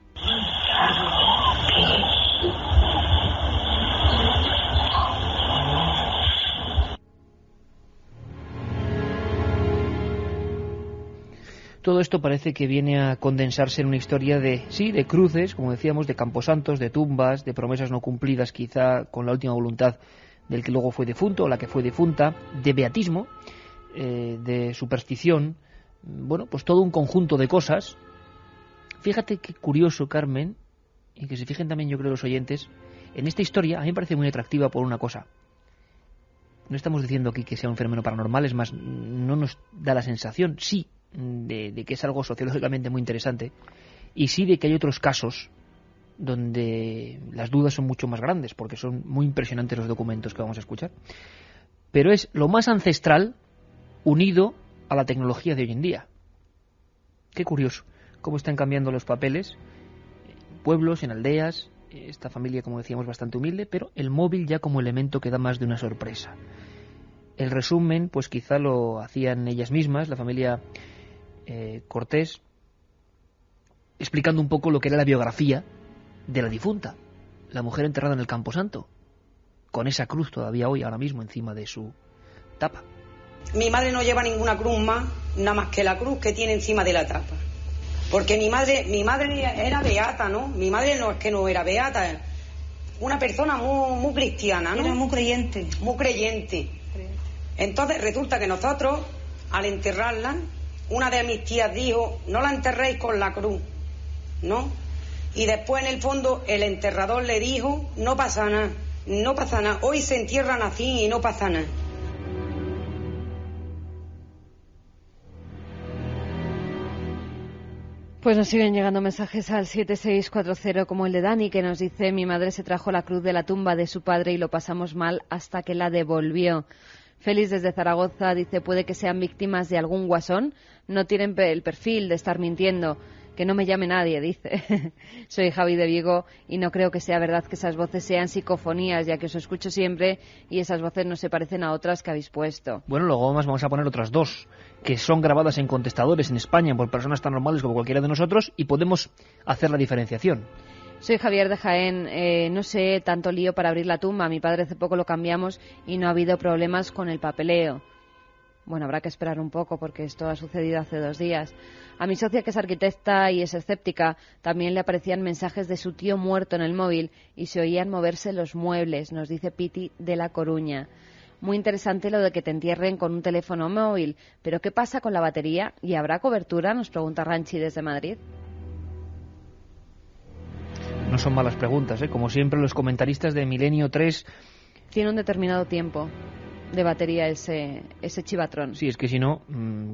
Todo esto parece que viene a condensarse en una historia de cruces, como decíamos, de camposantos, de tumbas, de promesas no cumplidas, quizá con la última voluntad del que luego fue difunto o la que fue difunta, de beatismo, de superstición, bueno, pues todo un conjunto de cosas. Fíjate qué curioso, Carmen, y que se fijen también, yo creo, los oyentes, en esta historia a mí me parece muy atractiva por una cosa. No estamos diciendo aquí que sea un fenómeno paranormal, es más, no nos da la sensación, sí, de que es algo sociológicamente muy interesante, y sí de que hay otros casos donde las dudas son mucho más grandes, porque son muy impresionantes los documentos que vamos a escuchar. Pero es lo más ancestral unido a la tecnología de hoy en día. Qué curioso cómo están cambiando los papeles, en pueblos, en aldeas, esta familia, como decíamos, bastante humilde, pero el móvil ya como elemento que da más de una sorpresa. El resumen, pues quizá lo hacían ellas mismas, la familia Cortés, explicando un poco lo que era la biografía de la difunta, la mujer enterrada en el Camposanto, con esa cruz todavía hoy, ahora mismo, encima de su tapa. Mi madre no lleva ninguna cruz más, nada más que la cruz que tiene encima de la tapa. Porque mi madre era beata, ¿no? Mi madre no es que no era beata, una persona muy cristiana, ¿no? Era muy creyente. Muy creyente. Entonces resulta que nosotros, al enterrarla, una de mis tías dijo, no la enterréis con la cruz, ¿no? Y después, en el fondo, el enterrador le dijo, no pasa nada, no pasa nada, hoy se entierran así y no pasa nada. Pues nos siguen llegando mensajes al 7640, como el de Dani, que nos dice: mi madre se trajo la cruz de la tumba de su padre y lo pasamos mal hasta que la devolvió. Félix desde Zaragoza dice: puede que sean víctimas de algún guasón, no tienen el perfil de estar mintiendo. Que no me llame nadie, dice. Soy Javi de Vigo y no creo que sea verdad que esas voces sean psicofonías, ya que os escucho siempre y esas voces no se parecen a otras que habéis puesto. Bueno, luego además vamos a poner otras dos, que son grabadas en contestadores en España por personas tan normales como cualquiera de nosotros, y podemos hacer la diferenciación. Soy Javier de Jaén, no sé, tanto lío para abrir la tumba. Mi padre hace poco lo cambiamos y no ha habido problemas con el papeleo. Bueno, habrá que esperar un poco porque esto ha sucedido hace 2 días. A mi socia, que es arquitecta y es escéptica, también le aparecían mensajes de su tío muerto en el móvil y se oían moverse los muebles, nos dice Piti de La Coruña. Muy interesante lo de que te entierren con un teléfono móvil, pero ¿qué pasa con la batería? ¿Y habrá cobertura?, nos pregunta Ranchi desde Madrid. No son malas preguntas, ¿eh? Como siempre, los comentaristas de Milenio 3... Tiene un determinado tiempo de batería ese chivatrón. Sí, es que si no,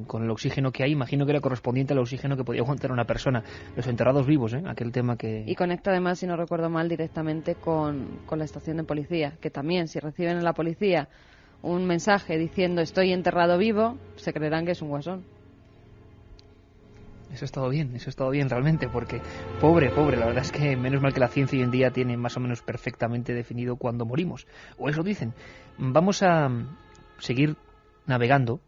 con el oxígeno que hay, imagino que era correspondiente al oxígeno que podía aguantar una persona. Los enterrados vivos, aquel tema que... Y conecta además, si no recuerdo mal, directamente con la estación de policía, que también, si reciben en la policía un mensaje diciendo estoy enterrado vivo, se creerán que es un guasón. Eso ha estado bien realmente, porque pobre, la verdad es que menos mal que la ciencia hoy en día tiene más o menos perfectamente definido cuándo morimos, o eso dicen. Vamos a seguir navegando,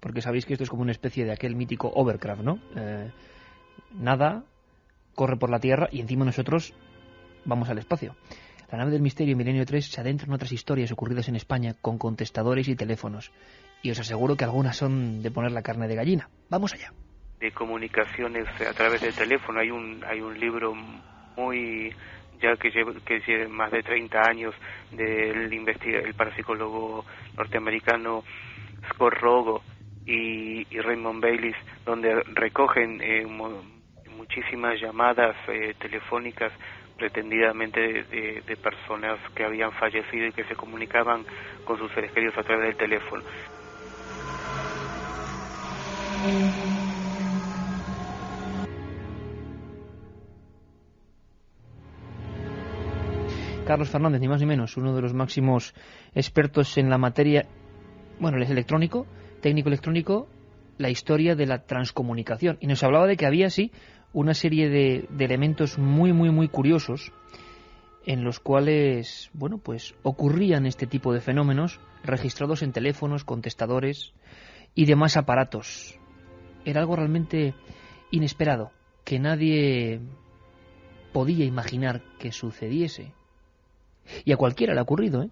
porque sabéis que esto es como una especie de aquel mítico Overcraft, ¿no? Nada, corre por la Tierra y encima nosotros vamos al espacio. La nave del misterio Milenio 3 se adentra en otras historias ocurridas en España con contestadores y teléfonos, y os aseguro que algunas son de poner la carne de gallina. Vamos allá. De comunicaciones a través del teléfono. Hay un libro muy ya que lleva más de 30 años el parapsicólogo norteamericano Scott Rogo y Raymond Baylis, donde recogen muchísimas llamadas telefónicas pretendidamente de personas que habían fallecido y que se comunicaban con sus seres queridos a través del teléfono. Carlos Fernández, ni más ni menos, uno de los máximos expertos en la materia. Bueno, él es electrónico, técnico electrónico, la historia de la transcomunicación. Y nos hablaba de que había, sí, una serie de elementos muy, muy, muy curiosos en los cuales, bueno, pues ocurrían este tipo de fenómenos registrados en teléfonos, contestadores y demás aparatos. Era algo realmente inesperado, que nadie podía imaginar que sucediese. Y a cualquiera le ha ocurrido, ¿eh?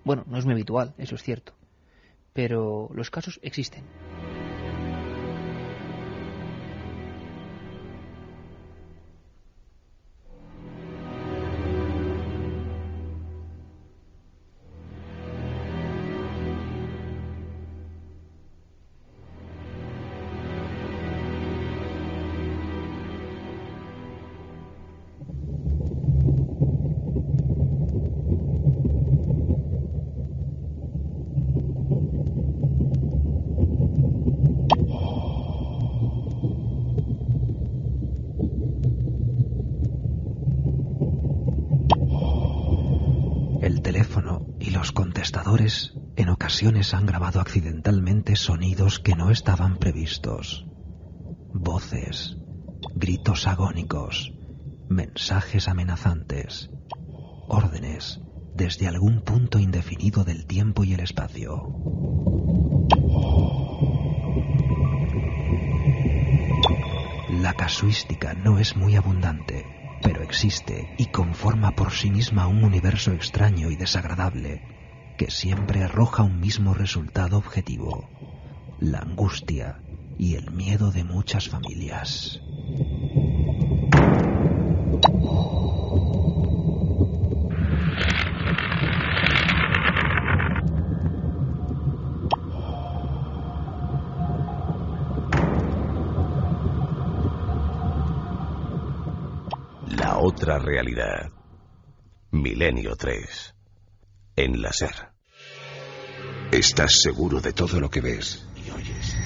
Bueno, no es muy habitual, eso es cierto, pero los casos existen. El teléfono y los contestadores en ocasiones han grabado accidentalmente sonidos que no estaban previstos. Voces, gritos agónicos, mensajes amenazantes, órdenes desde algún punto indefinido del tiempo y el espacio. La casuística no es muy abundante, pero existe y conforma por sí misma un universo extraño y desagradable que siempre arroja un mismo resultado objetivo: la angustia y el miedo de muchas familias. La otra realidad. Milenio 3. En la SER. ¿Estás seguro de todo lo que ves y oyes?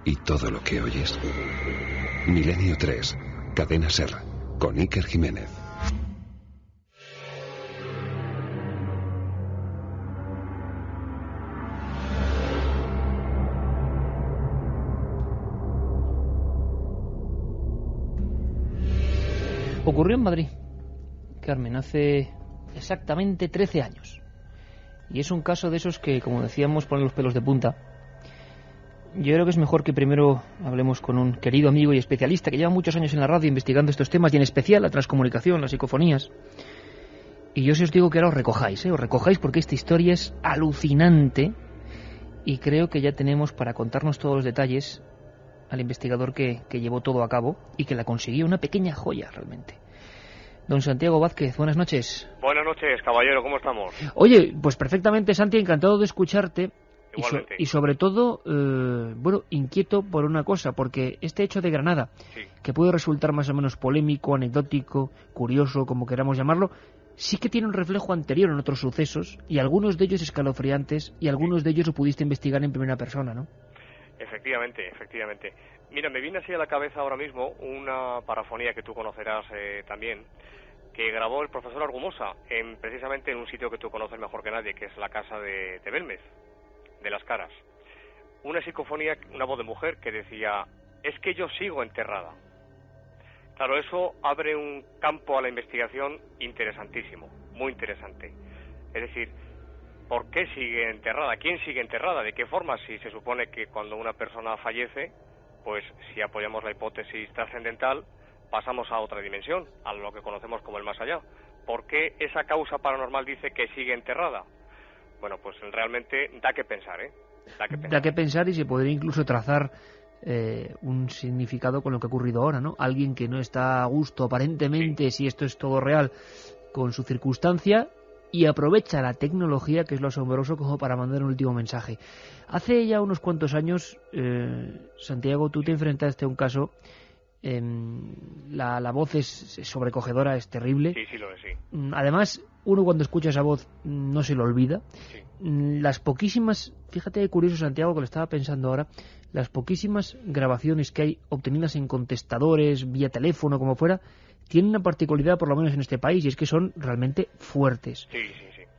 ¿Y todo lo que oyes? Milenio 3. Cadena SER. Con Iker Jiménez. Ocurrió en Madrid, Carmen, hace exactamente 13 años. Y es un caso de esos que, como decíamos, ponen los pelos de punta. Yo creo que es mejor que primero hablemos con un querido amigo y especialista que lleva muchos años en la radio investigando estos temas, y en especial la transcomunicación, las psicofonías. Y yo si os digo que ahora os recojáis porque esta historia es alucinante, y creo que ya tenemos para contarnos todos los detalles al investigador que llevó todo a cabo y que la consiguió, una pequeña joya realmente. Don Santiago Vázquez, buenas noches. Buenas noches, caballero, ¿cómo estamos? Oye, pues perfectamente, Santi, encantado de escucharte. Igualmente. Y sobre todo, bueno, inquieto por una cosa, porque este hecho de Granada, sí, que puede resultar más o menos polémico, anecdótico, curioso, como queramos llamarlo, sí que tiene un reflejo anterior en otros sucesos, y algunos de ellos escalofriantes, y algunos de ellos lo pudiste investigar en primera persona, ¿no? Efectivamente, efectivamente. Mira, me viene así a la cabeza ahora mismo una parafonía que tú conocerás también, que grabó el profesor Argumosa, precisamente en un sitio que tú conoces mejor que nadie, que es la casa de Belmez, de Las Caras. Una psicofonía, una voz de mujer que decía: es que yo sigo enterrada. Claro, eso abre un campo a la investigación interesantísimo, muy interesante. Es decir, ¿por qué sigue enterrada? ¿Quién sigue enterrada? ¿De qué forma? Si se supone que cuando una persona fallece, pues si apoyamos la hipótesis trascendental, pasamos a otra dimensión, a lo que conocemos como el más allá. ¿Por qué esa causa paranormal dice que sigue enterrada? Bueno, pues realmente da que pensar, ¿eh? Da que pensar, y se podría incluso trazar un significado con lo que ha ocurrido ahora, ¿no? Alguien que no está a gusto, aparentemente, sí, si esto es todo real, con su circunstancia, y aprovecha la tecnología, que es lo asombroso, como para mandar un último mensaje. Hace ya unos cuantos años, Santiago, tú te enfrentaste a un caso, la voz es sobrecogedora, es terrible. Sí, lo es, sí. Además, uno cuando escucha esa voz no se lo olvida. Sí. Las poquísimas, fíjate qué curioso, Santiago, que lo estaba pensando ahora, las poquísimas grabaciones que hay obtenidas en contestadores, vía teléfono, como fuera, tienen una particularidad, por lo menos en este país, y es que son realmente fuertes. Sí.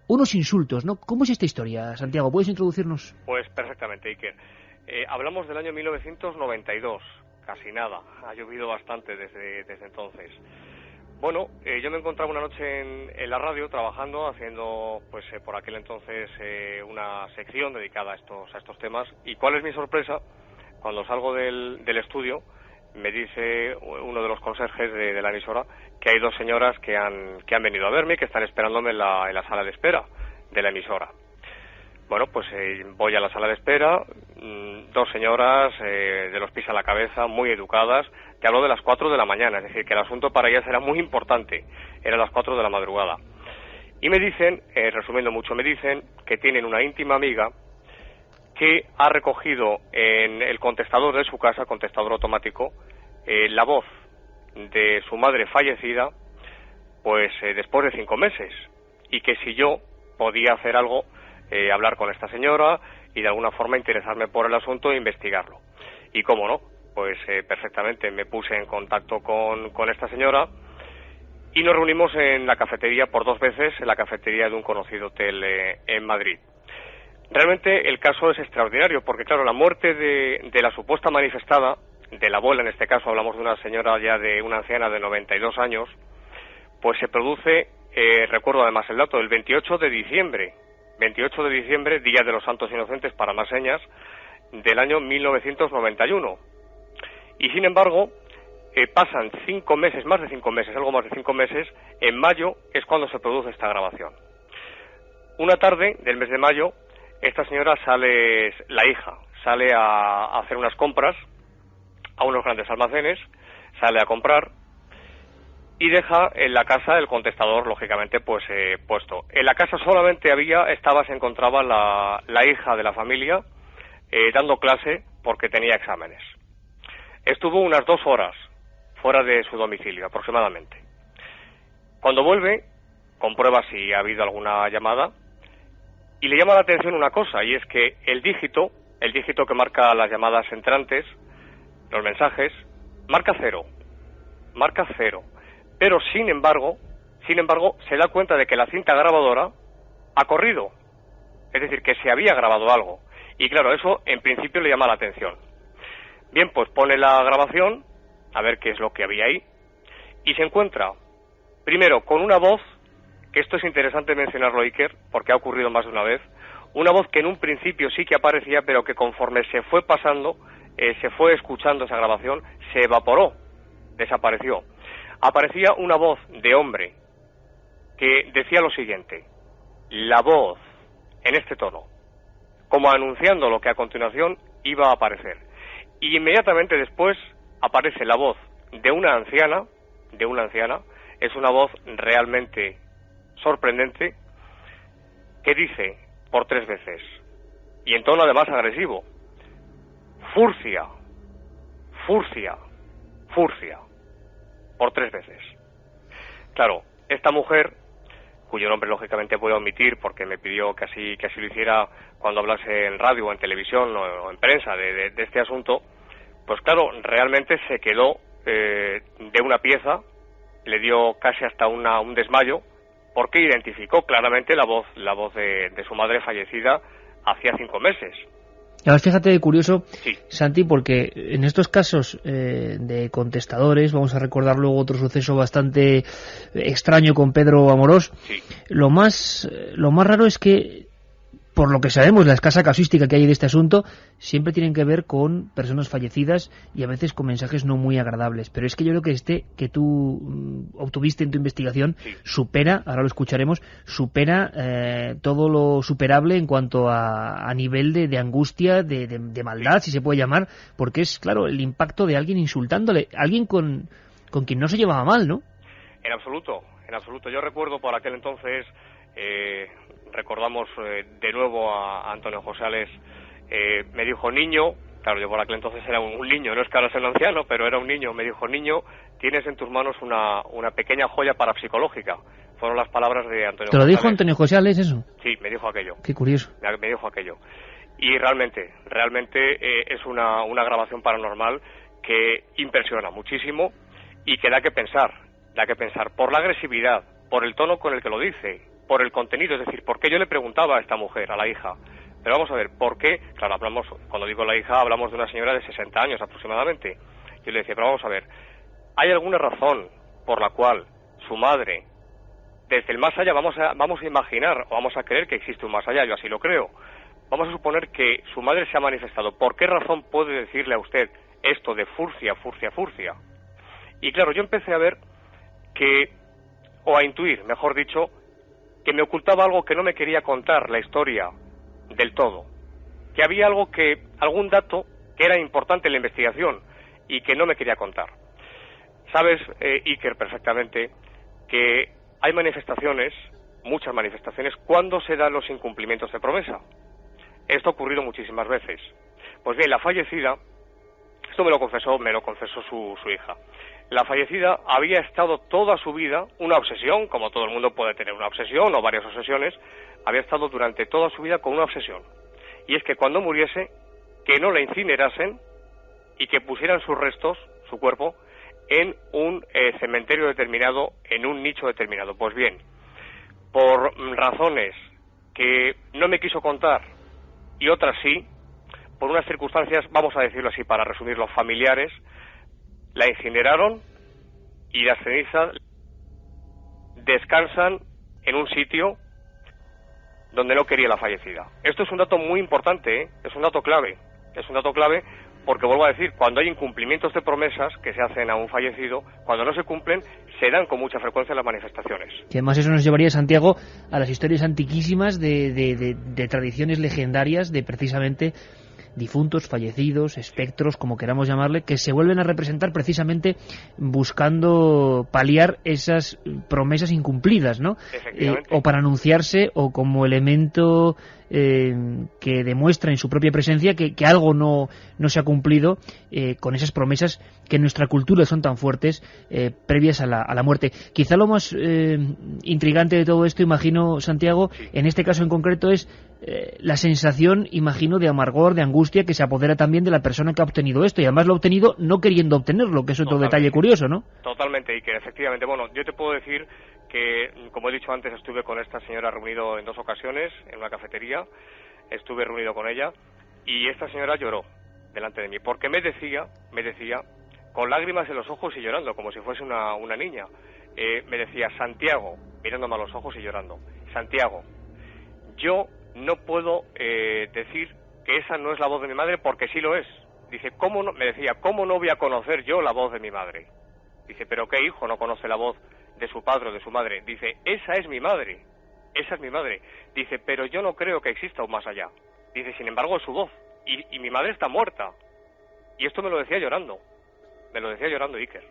Unos insultos, ¿no? ¿Cómo es esta historia, Santiago? ¿Puedes introducirnos? Pues perfectamente, Iker. Hablamos del año 1992, casi nada, ha llovido bastante desde entonces. Bueno, yo me encontraba una noche en la radio trabajando, haciendo pues por aquel entonces una sección dedicada a estos temas, y cuál es mi sorpresa cuando salgo del estudio. Me dice uno de los conserjes de la emisora que hay dos señoras que han venido a verme y que están esperándome en la sala de espera de la emisora. Bueno, pues voy a la sala de espera, dos señoras de los pies a la cabeza, muy educadas. Te hablo de las 4 de la mañana, es decir, que el asunto para ellas era muy importante, eran las 4 de la madrugada. Y me dicen, resumiendo mucho, me dicen que tienen una íntima amiga que ha recogido en el contestador de su casa, contestador automático, la voz de su madre fallecida, pues después de 5 meses, y que si yo podía hacer algo, hablar con esta señora y de alguna forma interesarme por el asunto e investigarlo. Y cómo no, pues perfectamente me puse en contacto con esta señora y nos reunimos en la cafetería por 2 veces, en la cafetería de un conocido hotel en Madrid. Realmente el caso es extraordinario porque, claro, la muerte de la supuesta manifestada, de la abuela en este caso, hablamos de una señora ya de una anciana de 92 años, pues se produce, recuerdo además el dato, el 28 de diciembre, Día de los Santos Inocentes para más señas, del año 1991. Y sin embargo, pasan 5 meses, más de 5 meses, algo más de 5 meses, en mayo es cuando se produce esta grabación. Una tarde del mes de mayo, esta señora la hija sale a hacer unas compras a unos grandes almacenes, sale a comprar y deja en la casa el contestador, lógicamente, pues puesto. En la casa solamente se encontraba la hija de la familia dando clase porque tenía exámenes. Estuvo unas 2 horas fuera de su domicilio, aproximadamente. Cuando vuelve, comprueba si ha habido alguna llamada y le llama la atención una cosa, y es que el dígito que marca las llamadas entrantes, los mensajes, marca cero. Pero sin embargo, se da cuenta de que la cinta grabadora ha corrido. Es decir, que se había grabado algo. Y claro, eso en principio le llama la atención. Bien, pues pone la grabación, a ver qué es lo que había ahí, y se encuentra, primero, con una voz, que esto es interesante mencionarlo, Iker, porque ha ocurrido más de una vez, una voz que en un principio sí que aparecía, pero que conforme se fue pasando, se fue escuchando esa grabación, se evaporó, desapareció. Aparecía una voz de hombre que decía lo siguiente, la voz en este tono, como anunciando lo que a continuación iba a aparecer. Y inmediatamente después aparece la voz de una anciana, es una voz realmente sorprendente, que dice por 3 veces, y en tono además agresivo, Furcia, por 3 veces. Claro, esta mujer, cuyo nombre lógicamente voy a omitir porque me pidió que así lo hiciera cuando hablase en radio o en televisión o en prensa de este asunto, pues claro, realmente se quedó de una pieza, le dio casi hasta un desmayo, porque identificó claramente la voz de su madre fallecida hacía 5 meses. Ahora fíjate, curioso, sí, Santi, porque en estos casos de contestadores, vamos a recordar luego otro suceso bastante extraño con Pedro Amorós, sí, lo más raro es que, por lo que sabemos, la escasa casuística que hay de este asunto, siempre tienen que ver con personas fallecidas y a veces con mensajes no muy agradables. Pero es que yo creo que que tú obtuviste en tu investigación, sí, supera, ahora lo escucharemos, todo lo superable en cuanto a nivel de angustia, de maldad, si se puede llamar, porque es, claro, el impacto de alguien insultándole, alguien con quien no se llevaba mal, ¿no? En absoluto. Yo recuerdo por aquel entonces, recordamos de nuevo a Antonio Josales, me dijo, niño, claro, yo por aquel entonces era un niño, no es que ahora sea un anciano, pero era un niño, me dijo, niño, tienes en tus manos una pequeña joya parapsicológica. Fueron las palabras de Antonio Josales. ¿Te lo dijo Antonio Josales eso? Sí, me dijo aquello. Qué curioso. Me dijo aquello. Y realmente es una grabación paranormal que impresiona muchísimo y que da que pensar por la agresividad, por el tono con el que lo dice, por el contenido, es decir, porque yo le preguntaba a esta mujer, a la hija, Pero vamos a ver, ¿por qué? Claro, cuando digo la hija, hablamos de una señora de 60 años aproximadamente. Yo le decía, pero vamos a ver, ¿hay alguna razón por la cual su madre, desde el más allá, vamos a imaginar o vamos a creer que existe un más allá? Yo así lo creo. Vamos a suponer que su madre se ha manifestado. ¿Por qué razón puede decirle a usted esto de furcia? Y claro, yo empecé a ver o a intuir, mejor dicho, que me ocultaba algo que no me quería contar la historia del todo. Que había algún dato que era importante en la investigación y que no me quería contar. Sabes, Iker, perfectamente, que hay manifestaciones, muchas manifestaciones, cuando se dan los incumplimientos de promesa. Esto ha ocurrido muchísimas veces. Pues bien, la fallecida, esto me lo confesó su hija. La fallecida había estado toda su vida, una obsesión, como todo el mundo puede tener una obsesión o varias obsesiones, había estado durante toda su vida con una obsesión. Y es que cuando muriese, que no la incinerasen y que pusieran sus restos, su cuerpo, en un cementerio determinado, en un nicho determinado. Pues bien, por razones que no me quiso contar y otras sí, por unas circunstancias, vamos a decirlo así para resumirlo, familiares, la incineraron y las cenizas descansan en un sitio donde no quería la fallecida. Esto es un dato muy importante, es un dato clave porque vuelvo a decir, cuando hay incumplimientos de promesas que se hacen a un fallecido, cuando no se cumplen, se dan con mucha frecuencia las manifestaciones. Y además eso nos llevaría, Santiago, a las historias antiquísimas de tradiciones legendarias de precisamente difuntos, fallecidos, espectros, como queramos llamarle, que se vuelven a representar precisamente buscando paliar esas promesas incumplidas, ¿no? O para anunciarse o como elemento que demuestra en su propia presencia que algo no se ha cumplido con esas promesas que en nuestra cultura son tan fuertes previas a la muerte. Quizá lo más intrigante de todo esto, imagino, Santiago, en este caso en concreto es la sensación, imagino, de amargor, de angustia que se apodera también de la persona que ha obtenido esto, y además lo ha obtenido no queriendo obtenerlo, que es otro detalle curioso, ¿no? Totalmente, y que efectivamente, bueno, yo te puedo decir que, como he dicho antes, estuve con esta señora reunido en 2 ocasiones en una cafetería, estuve reunido con ella, y esta señora lloró delante de mí, porque me decía, con lágrimas en los ojos y llorando, como si fuese una niña, me decía, Santiago, mirándome a los ojos y llorando, Santiago, yo no puedo decir que esa no es la voz de mi madre porque sí lo es. Dice, ¿cómo no? Me decía, ¿cómo no voy a conocer yo la voz de mi madre? Dice, ¿pero qué hijo no conoce la voz de su padre o de su madre? Dice, esa es mi madre. Dice, pero yo no creo que exista un más allá. Dice, sin embargo, es su voz. Y mi madre está muerta. Y esto me lo decía llorando. Iker.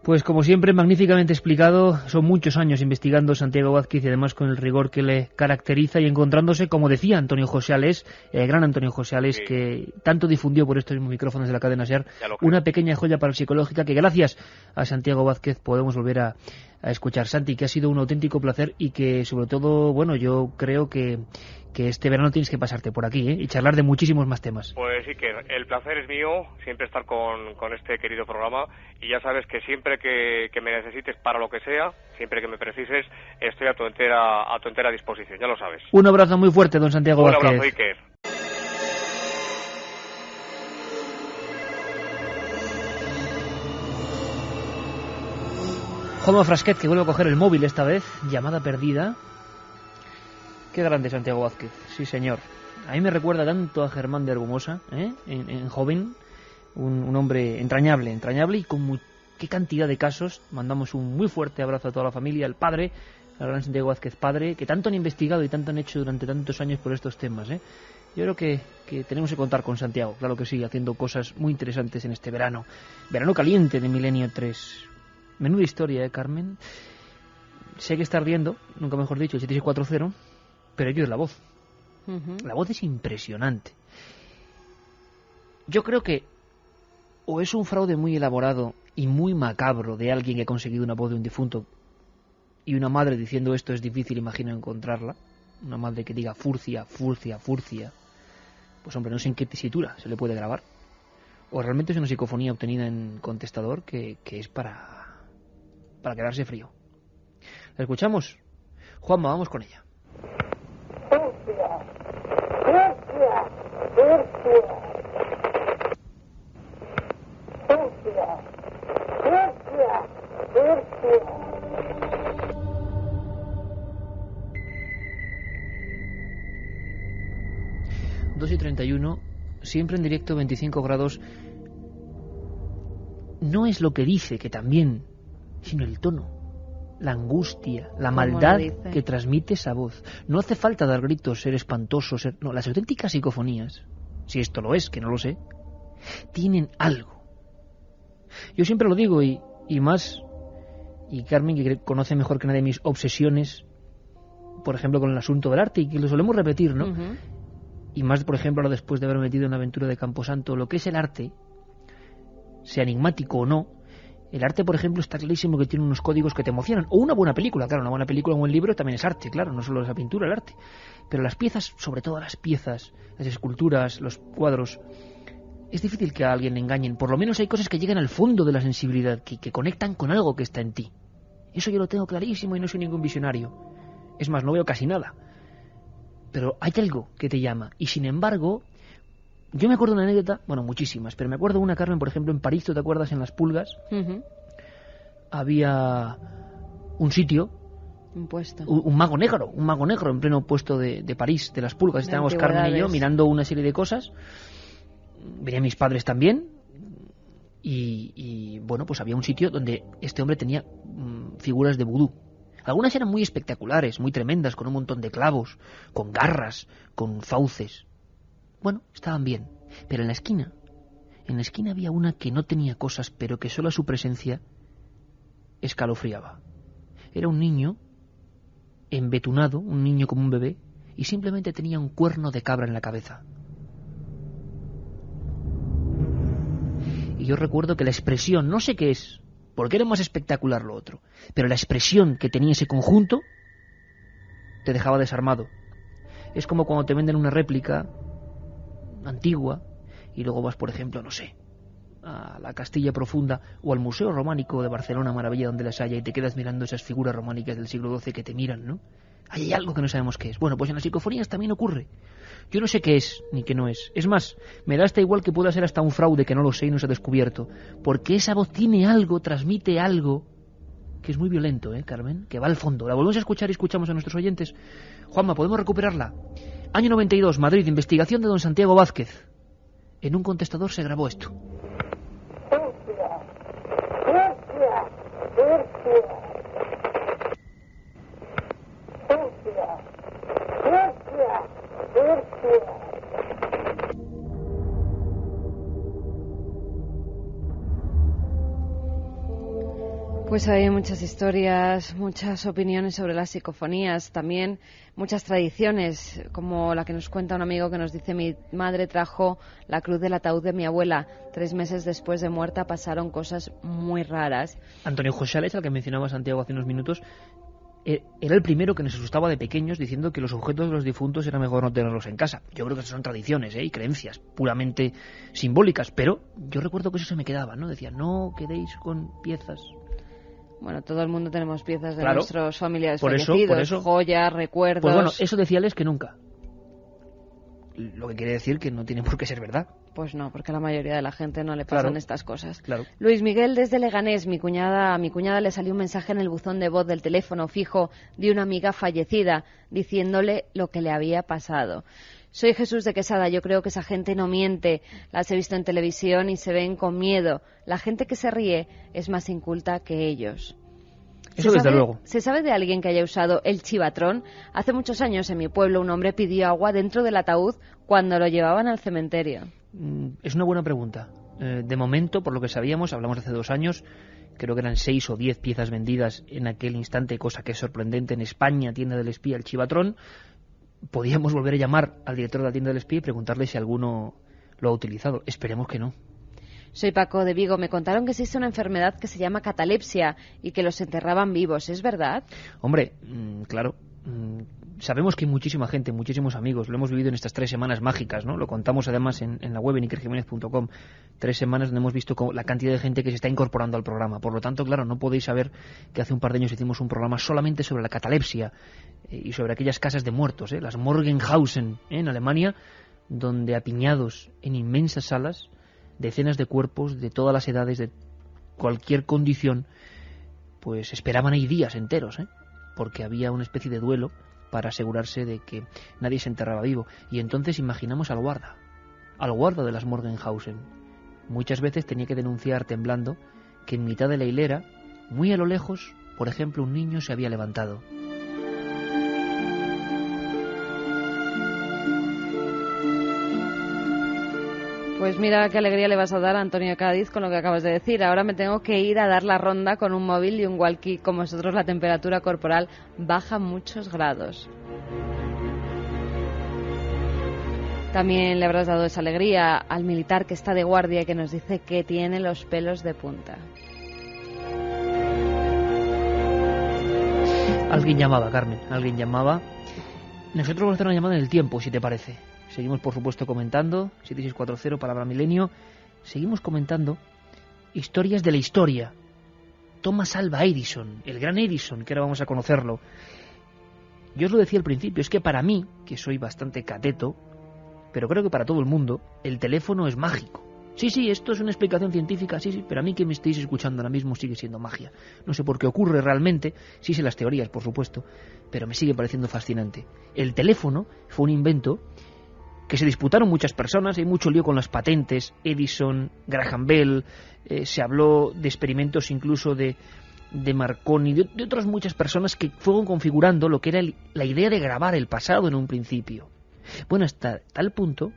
Pues como siempre, magníficamente explicado. Son muchos años investigando Santiago Vázquez y además con el rigor que le caracteriza y encontrándose, como decía Antonio José Alés, el gran Antonio José Alés, sí, que tanto difundió por estos mismos micrófonos de la cadena SER, una pequeña joya parapsicológica que gracias a Santiago Vázquez podemos volver a escuchar. Santi, que ha sido un auténtico placer y que sobre todo, bueno, yo creo que este verano tienes que pasarte por aquí y charlar de muchísimos más temas. Pues sí, que el placer es mío siempre estar con este querido programa, y ya sabes que siempre que me necesites para lo que sea, siempre que me precises, estoy a tu entera disposición, ya lo sabes. Un abrazo muy fuerte, don Santiago Vázquez. Un abrazo, Iker. Juanma Frasquet, que vuelve a coger el móvil esta vez, llamada perdida. Qué grande Santiago Vázquez, sí señor. A mí me recuerda tanto a Germán de Argumosa, en joven, un hombre entrañable y con qué cantidad de casos. Mandamos un muy fuerte abrazo a toda la familia, al padre, al gran Santiago Vázquez padre, que tanto han investigado y tanto han hecho durante tantos años por estos temas. Yo creo que tenemos que contar con Santiago, claro que sí, haciendo cosas muy interesantes en este verano caliente de Milenio 3. Menuda historia, Carmen. Sé que está ardiendo, nunca mejor dicho, el 7640, pero ello es la voz. La voz es impresionante. Yo creo que o es un fraude muy elaborado y muy macabro de alguien que ha conseguido una voz de un difunto, y una madre diciendo esto es difícil, imagino, encontrarla. Una madre que diga furcia. Pues hombre, no sé en qué tesitura se le puede grabar. O realmente es una psicofonía obtenida en contestador que es para quedarse frío. ¿La escuchamos? Juanma, vamos con ella. 2:31, siempre en directo, 25 grados. No es lo que dice, que también, sino el tono, la angustia, la maldad que transmite esa voz. No hace falta dar gritos, ser espantoso, no, las auténticas psicofonías, si esto lo es, que no lo sé, tienen algo. Yo siempre lo digo, y más, y Carmen, que conoce mejor que nadie mis obsesiones, por ejemplo, con el asunto del arte, y que lo solemos repetir, ¿no? Uh-huh. Y más, por ejemplo, ahora después de haber metido en la aventura de Camposanto, lo que es el arte, sea enigmático o no, el arte, por ejemplo, está clarísimo que tiene unos códigos que te emocionan. O una buena película, claro, una buena película o un buen libro también es arte, claro, no solo esa pintura, el arte. Pero las piezas, sobre todo las piezas, las esculturas, los cuadros, es difícil que a alguien le engañen. Por lo menos hay cosas que llegan al fondo de la sensibilidad, que conectan con algo que está en ti. Eso yo lo tengo clarísimo y no soy ningún visionario. Es más, no veo casi nada. Pero hay algo que te llama. Y sin embargo, yo me acuerdo de una anécdota, bueno, muchísimas, pero me acuerdo de una, Carmen, por ejemplo, en París, ¿tú te acuerdas? En Las Pulgas, había un sitio, un puesto, un mago negro en pleno puesto de París, de Las Pulgas. Estábamos Carmen y yo mirando una serie de cosas. Venían mis padres también. Y bueno, pues había un sitio donde este hombre tenía figuras de vudú. Algunas eran muy espectaculares, muy tremendas, con un montón de clavos, con garras, con fauces. Bueno, estaban bien, pero en la esquina había una que no tenía cosas, pero que solo su presencia escalofriaba. Era un niño embetunado, un niño como un bebé, y simplemente tenía un cuerno de cabra en la cabeza. Y yo recuerdo que la expresión, no sé qué es, porque era más espectacular lo otro, pero la expresión que tenía ese conjunto te dejaba desarmado. Es como cuando te venden una réplica antigua y luego vas, por ejemplo, no sé, a la Castilla Profunda o al Museo Románico de Barcelona, maravilla donde las haya, y te quedas mirando esas figuras románicas del siglo XII que te miran, ¿no? Ahí hay algo que no sabemos qué es. Bueno, pues en las psicofonías también ocurre. Yo no sé qué es ni qué no es. Es más, me da hasta igual que pueda ser hasta un fraude que no lo sé y no se ha descubierto, porque esa voz tiene algo, transmite algo que es muy violento, Carmen, que va al fondo. La volvemos a escuchar y escuchamos a nuestros oyentes. Juanma, ¿podemos recuperarla? Año 92, Madrid, investigación de don Santiago Vázquez. En un contestador se grabó esto. Pues hay muchas historias, muchas opiniones sobre las psicofonías, también muchas tradiciones, como la que nos cuenta un amigo que nos dice: mi madre trajo la cruz del ataúd de mi abuela. 3 meses después de muerta pasaron cosas muy raras. Antonio Josales, al que mencionaba Santiago hace unos minutos, era el primero que nos asustaba de pequeños diciendo que los objetos de los difuntos era mejor no tenerlos en casa. Yo creo que esas son tradiciones y creencias puramente simbólicas, pero yo recuerdo que eso se me quedaba, ¿no? Decía, no quedéis con piezas. Bueno, todo el mundo tenemos piezas de claro, nuestros familiares por fallecidos, eso, joyas, recuerdos... Pues bueno, eso decíales que nunca. Lo que quiere decir que no tiene por qué ser verdad. Pues no, porque a la mayoría de la gente no le pasan estas cosas. Claro. Luis Miguel desde Leganés, a mi cuñada le salió un mensaje en el buzón de voz del teléfono fijo de una amiga fallecida diciéndole lo que le había pasado. Soy Jesús de Quesada, yo creo que esa gente no miente, las he visto en televisión y se ven con miedo. La gente que se ríe es más inculta que ellos. Eso desde luego. ¿Se sabe de alguien que haya usado el chivatrón? Hace muchos años en mi pueblo un hombre pidió agua dentro del ataúd cuando lo llevaban al cementerio. Es una buena pregunta. De momento, por lo que sabíamos, hablamos de hace 2 años, creo que eran 6 o 10 piezas vendidas en aquel instante, cosa que es sorprendente. En España, tienda del espía, el chivatrón. Podíamos volver a llamar al director de la tienda del espía y preguntarle si alguno lo ha utilizado. Esperemos que no. Soy Paco de Vigo. Me contaron que existe una enfermedad que se llama catalepsia y que los enterraban vivos. ¿Es verdad? Hombre, claro. Sabemos que hay muchísima gente, muchísimos amigos. Lo hemos vivido en estas 3 semanas mágicas, ¿no? Lo contamos además en la web, en ikerjimenez.com. 3 semanas donde hemos visto la cantidad de gente que se está incorporando al programa. Por lo tanto, claro, no podéis saber que hace un par de años hicimos un programa solamente sobre la catalepsia y sobre aquellas casas de muertos, las Morgenhausen, en Alemania, donde apiñados en inmensas salas, decenas de cuerpos de todas las edades, de cualquier condición, pues esperaban ahí días enteros, porque había una especie de duelo para asegurarse de que nadie se enterraba vivo. Y entonces imaginamos al guarda de las Morgenhausen. Muchas veces tenía que denunciar temblando que en mitad de la hilera, muy a lo lejos, por ejemplo, un niño se había levantado. Pues mira qué alegría le vas a dar a Antonio Cádiz con lo que acabas de decir. Ahora me tengo que ir a dar la ronda con un móvil y un walkie. Con vosotros la temperatura corporal baja muchos grados. También le habrás dado esa alegría al militar que está de guardia y que nos dice que tiene los pelos de punta. Alguien llamaba, Carmen, alguien llamaba. Nosotros vamos a hacer una llamada en el tiempo, si te parece. Seguimos, por supuesto, comentando, 7640, palabra milenio. Seguimos comentando historias de la historia. Thomas Alva Edison, el gran Edison, que ahora vamos a conocerlo. Yo os lo decía al principio, es que para mí, que soy bastante cateto, pero creo que para todo el mundo, el teléfono es mágico. Sí, esto es una explicación científica, sí, pero a mí que me estáis escuchando ahora mismo sigue siendo magia. No sé por qué ocurre realmente, sí sé las teorías, por supuesto, pero me sigue pareciendo fascinante. El teléfono fue un invento que se disputaron muchas personas, hay mucho lío con las patentes, Edison, Graham Bell, se habló de experimentos incluso de Marconi, de otras muchas personas que fueron configurando lo que era la idea de grabar el pasado en un principio. Bueno, hasta tal punto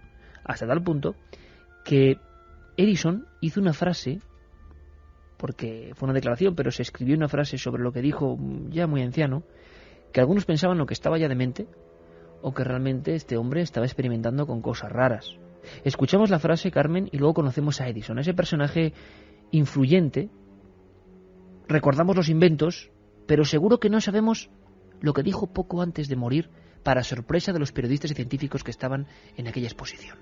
que Edison hizo una frase, porque fue una declaración, pero se escribió una frase sobre lo que dijo ya muy anciano, que algunos pensaban o que estaba ya demente, o que realmente este hombre estaba experimentando con cosas raras. Escuchamos la frase, Carmen, y luego conocemos a Edison, ese personaje influyente. Recordamos los inventos, pero seguro que no sabemos lo que dijo poco antes de morir, para sorpresa de los periodistas y científicos que estaban en aquella exposición.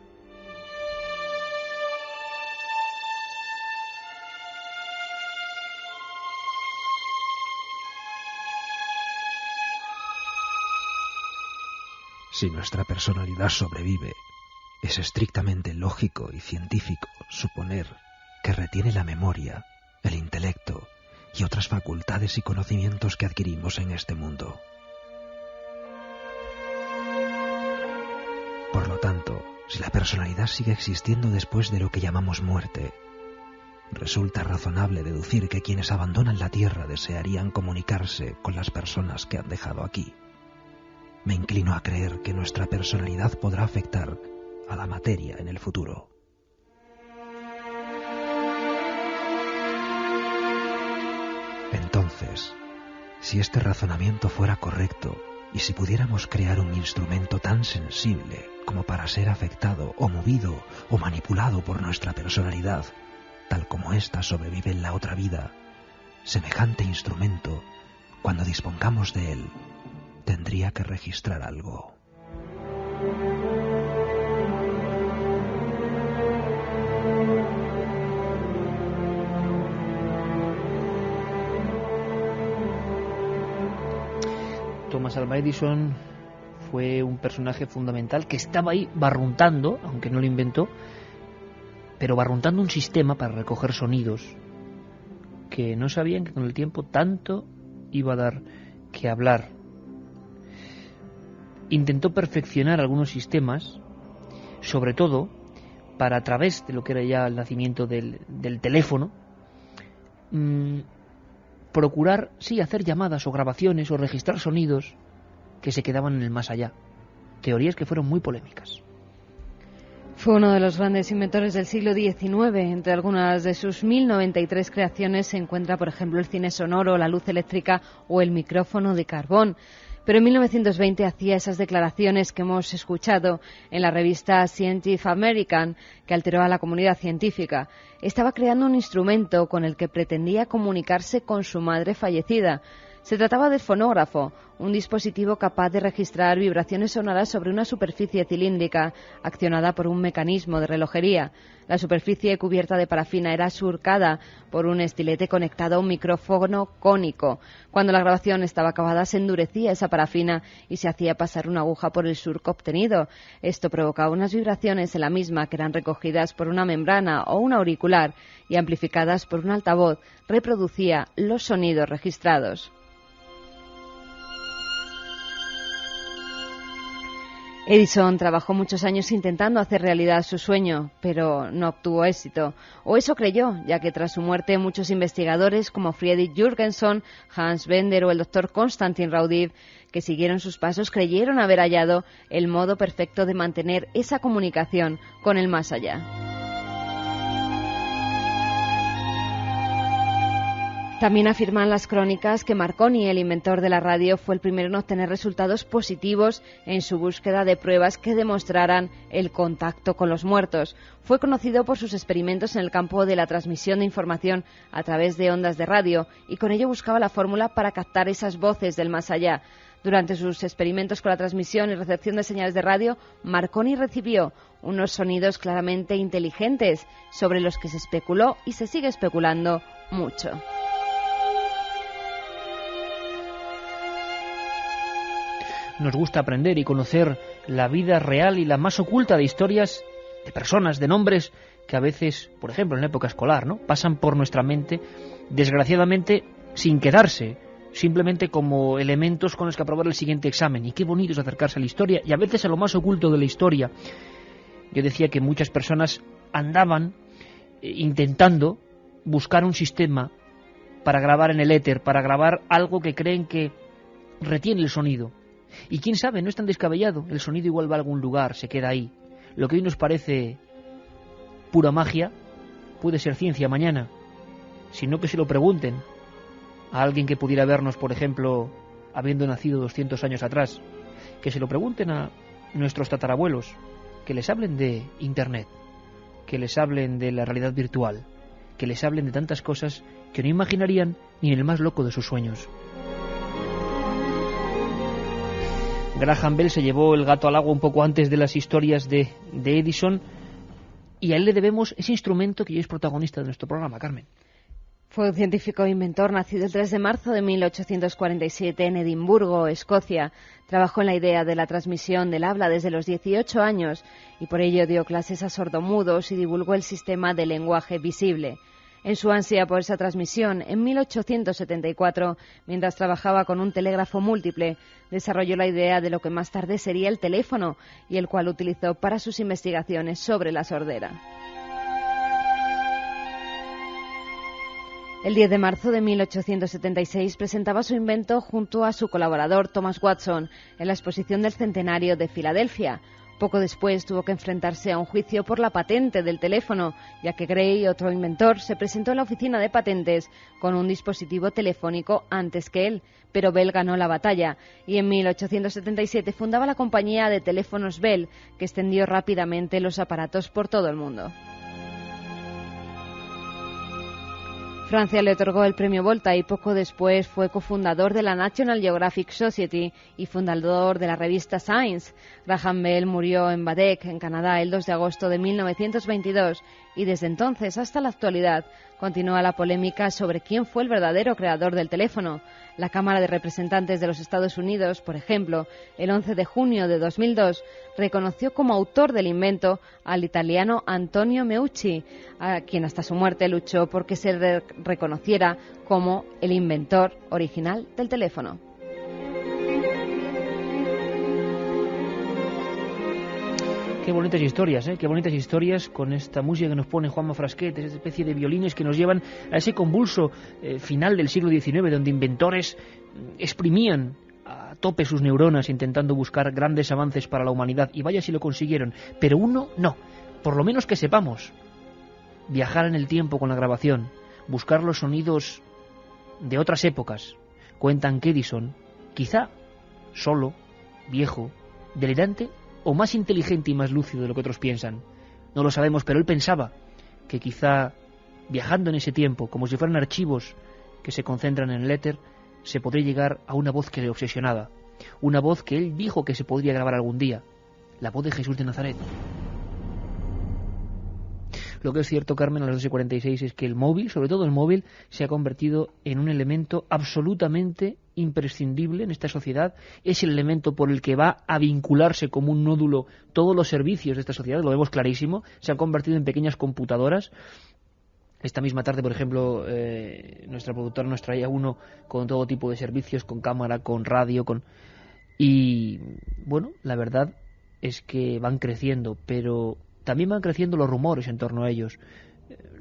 Si nuestra personalidad sobrevive, es estrictamente lógico y científico suponer que retiene la memoria, el intelecto y otras facultades y conocimientos que adquirimos en este mundo. Por lo tanto, si la personalidad sigue existiendo después de lo que llamamos muerte, resulta razonable deducir que quienes abandonan la Tierra desearían comunicarse con las personas que han dejado aquí. Me inclino a creer que nuestra personalidad podrá afectar a la materia en el futuro. Entonces, si este razonamiento fuera correcto y si pudiéramos crear un instrumento tan sensible como para ser afectado o movido o manipulado por nuestra personalidad, tal como ésta sobrevive en la otra vida, semejante instrumento, cuando dispongamos de él, tendría que registrar algo. Thomas Alva Edison fue un personaje fundamental que estaba ahí barruntando, aunque no lo inventó, pero barruntando un sistema para recoger sonidos que no sabían que con el tiempo tanto iba a dar que hablar. Intentó perfeccionar algunos sistemas, sobre todo para, a través de lo que era ya el nacimiento del teléfono, procurar, sí, hacer llamadas o grabaciones o registrar sonidos que se quedaban en el más allá. Teorías que fueron muy polémicas. Fue uno de los grandes inventores del siglo XIX. Entre algunas de sus 1093 creaciones se encuentra, por ejemplo, el cine sonoro, la luz eléctrica o el micrófono de carbón. Pero en 1920 hacía esas declaraciones que hemos escuchado en la revista Scientific American, que alteró a la comunidad científica. Estaba creando un instrumento con el que pretendía comunicarse con su madre fallecida. Se trataba del fonógrafo, un dispositivo capaz de registrar vibraciones sonoras sobre una superficie cilíndrica accionada por un mecanismo de relojería. La superficie cubierta de parafina era surcada por un estilete conectado a un micrófono cónico. Cuando la grabación estaba acabada, se endurecía esa parafina y se hacía pasar una aguja por el surco obtenido. Esto provocaba unas vibraciones en la misma que eran recogidas por una membrana o un auricular y amplificadas por un altavoz. Reproducía los sonidos registrados. Edison trabajó muchos años intentando hacer realidad su sueño, pero no obtuvo éxito. O eso creyó, ya que tras su muerte muchos investigadores como Friedrich Jürgenson, Hans Bender o el doctor Konstantin Raudiv, que siguieron sus pasos, creyeron haber hallado el modo perfecto de mantener esa comunicación con el más allá. También afirman las crónicas que Marconi, el inventor de la radio, fue el primero en obtener resultados positivos en su búsqueda de pruebas que demostraran el contacto con los muertos. Fue conocido por sus experimentos en el campo de la transmisión de información a través de ondas de radio y con ello buscaba la fórmula para captar esas voces del más allá. Durante sus experimentos con la transmisión y recepción de señales de radio, Marconi recibió unos sonidos claramente inteligentes sobre los que se especuló y se sigue especulando mucho. Nos gusta aprender y conocer la vida real y la más oculta de historias de personas, de nombres que a veces, por ejemplo en la época escolar, ¿no?, pasan por nuestra mente, desgraciadamente, sin quedarse, simplemente como elementos con los que aprobar el siguiente examen. Y qué bonito es acercarse a la historia y a veces a lo más oculto de la historia. Yo decía que muchas personas andaban intentando buscar un sistema para grabar en el éter, para grabar algo que creen que retiene el sonido. Y quién sabe, no es tan descabellado, el sonido igual va a algún lugar, se queda ahí. Lo que hoy nos parece pura magia puede ser ciencia mañana, sino que se lo pregunten a alguien que pudiera vernos, por ejemplo, habiendo nacido 200 años atrás, que se lo pregunten a nuestros tatarabuelos, que les hablen de Internet, que les hablen de la realidad virtual, que les hablen de tantas cosas que no imaginarían ni en el más loco de sus sueños. Graham Bell se llevó el gato al agua un poco antes de las historias de Edison, y a él le debemos ese instrumento que hoy es protagonista de nuestro programa, Carmen. Fue un científico e inventor nacido el 3 de marzo de 1847 en Edimburgo, Escocia. Trabajó en la idea de la transmisión del habla desde los 18 años y por ello dio clases a sordomudos y divulgó el sistema de lenguaje visible. En su ansia por esa transmisión, en 1874, mientras trabajaba con un telégrafo múltiple, desarrolló la idea de lo que más tarde sería el teléfono y el cual utilizó para sus investigaciones sobre la sordera. El 10 de marzo de 1876 presentaba su invento junto a su colaborador Thomas Watson en la exposición del centenario de Filadelfia. Poco después tuvo que enfrentarse a un juicio por la patente del teléfono, ya que Gray, otro inventor, se presentó en la oficina de patentes con un dispositivo telefónico antes que él, pero Bell ganó la batalla y en 1877 fundaba la compañía de teléfonos Bell, que extendió rápidamente los aparatos por todo el mundo. Francia le otorgó el premio Volta y poco después fue cofundador de la National Geographic Society y fundador de la revista Science. Graham Bell murió en Baddeck, en Canadá, el 2 de agosto de 1922 y desde entonces hasta la actualidad continúa la polémica sobre quién fue el verdadero creador del teléfono. La Cámara de Representantes de los Estados Unidos, por ejemplo, el 11 de junio de 2002, reconoció como autor del invento al italiano Antonio Meucci, a quien hasta su muerte luchó porque se reconociera como el inventor original del teléfono. Qué bonitas historias, qué bonitas historias con esta música que nos pone Juanma Frasquet, esa especie de violines que nos llevan a ese convulso final del siglo XIX, donde inventores exprimían a tope sus neuronas intentando buscar grandes avances para la humanidad, y vaya si lo consiguieron, pero uno no, por lo menos que sepamos, viajar en el tiempo con la grabación, buscar los sonidos de otras épocas. Cuentan que Edison, quizá solo, viejo, delirante, o más inteligente y más lúcido de lo que otros piensan. No lo sabemos, pero él pensaba que quizá viajando en ese tiempo, como si fueran archivos que se concentran en el éter, se podría llegar a una voz que le obsesionaba. Una voz que él dijo que se podría grabar algún día. La voz de Jesús de Nazaret. Lo que es cierto, Carmen, a las 2:46 es que el móvil, sobre todo el móvil, se ha convertido en un elemento absolutamente imprescindible en esta sociedad. Es el elemento por el que va a vincularse como un nódulo todos los servicios de esta sociedad, lo vemos clarísimo. Se han convertido en pequeñas computadoras. Esta misma tarde, por ejemplo, nuestra productora nos traía uno con todo tipo de servicios, con cámara, con radio, Y, bueno, la verdad es que van creciendo, pero también van creciendo los rumores en torno a ellos.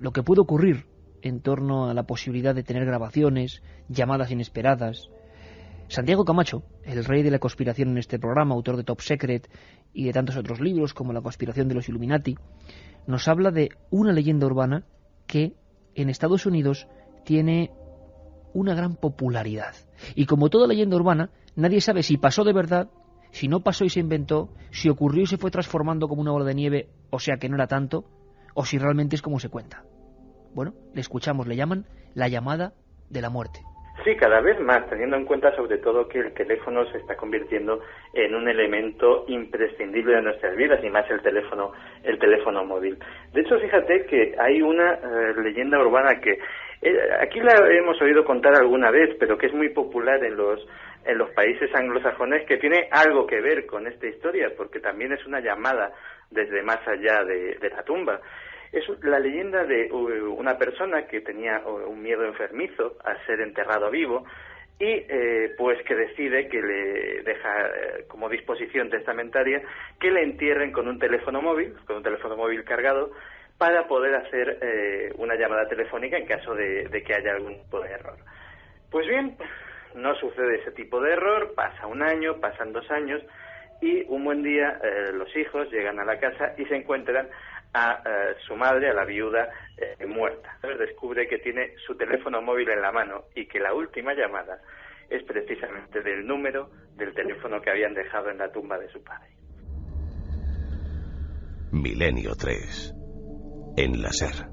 Lo que puede ocurrir en torno a la posibilidad de tener grabaciones, llamadas inesperadas. Santiago Camacho, el rey de la conspiración en este programa, autor de Top Secret y de tantos otros libros como La conspiración de los Illuminati, nos habla de una leyenda urbana que en Estados Unidos tiene una gran popularidad. Y como toda leyenda urbana, nadie sabe si pasó de verdad, si no pasó y se inventó, si ocurrió y se fue transformando como una bola de nieve, o sea que no era tanto, o si realmente es como se cuenta. Bueno, le escuchamos, le llaman la llamada de la muerte. Sí, cada vez más, teniendo en cuenta sobre todo que el teléfono se está convirtiendo en un elemento imprescindible de nuestras vidas, y más el teléfono móvil. De hecho, fíjate que hay una leyenda urbana que aquí la hemos oído contar alguna vez, pero que es muy popular en los países anglosajones, que tiene algo que ver con esta historia, porque también es una llamada desde más allá de la tumba. Es la leyenda de una persona que tenía un miedo enfermizo a ser enterrado vivo y pues que decide que le deja como disposición testamentaria que le entierren con un teléfono móvil cargado, para poder hacer una llamada telefónica en caso de que haya algún tipo de error. Pues bien, no sucede ese tipo de error, pasa un año, pasan 2 años, y un buen día los hijos llegan a la casa y se encuentran a su madre, a la viuda, muerta. Descubre que tiene su teléfono móvil en la mano y que la última llamada es precisamente del número del teléfono que habían dejado en la tumba de su padre. Milenio 3. En la SER.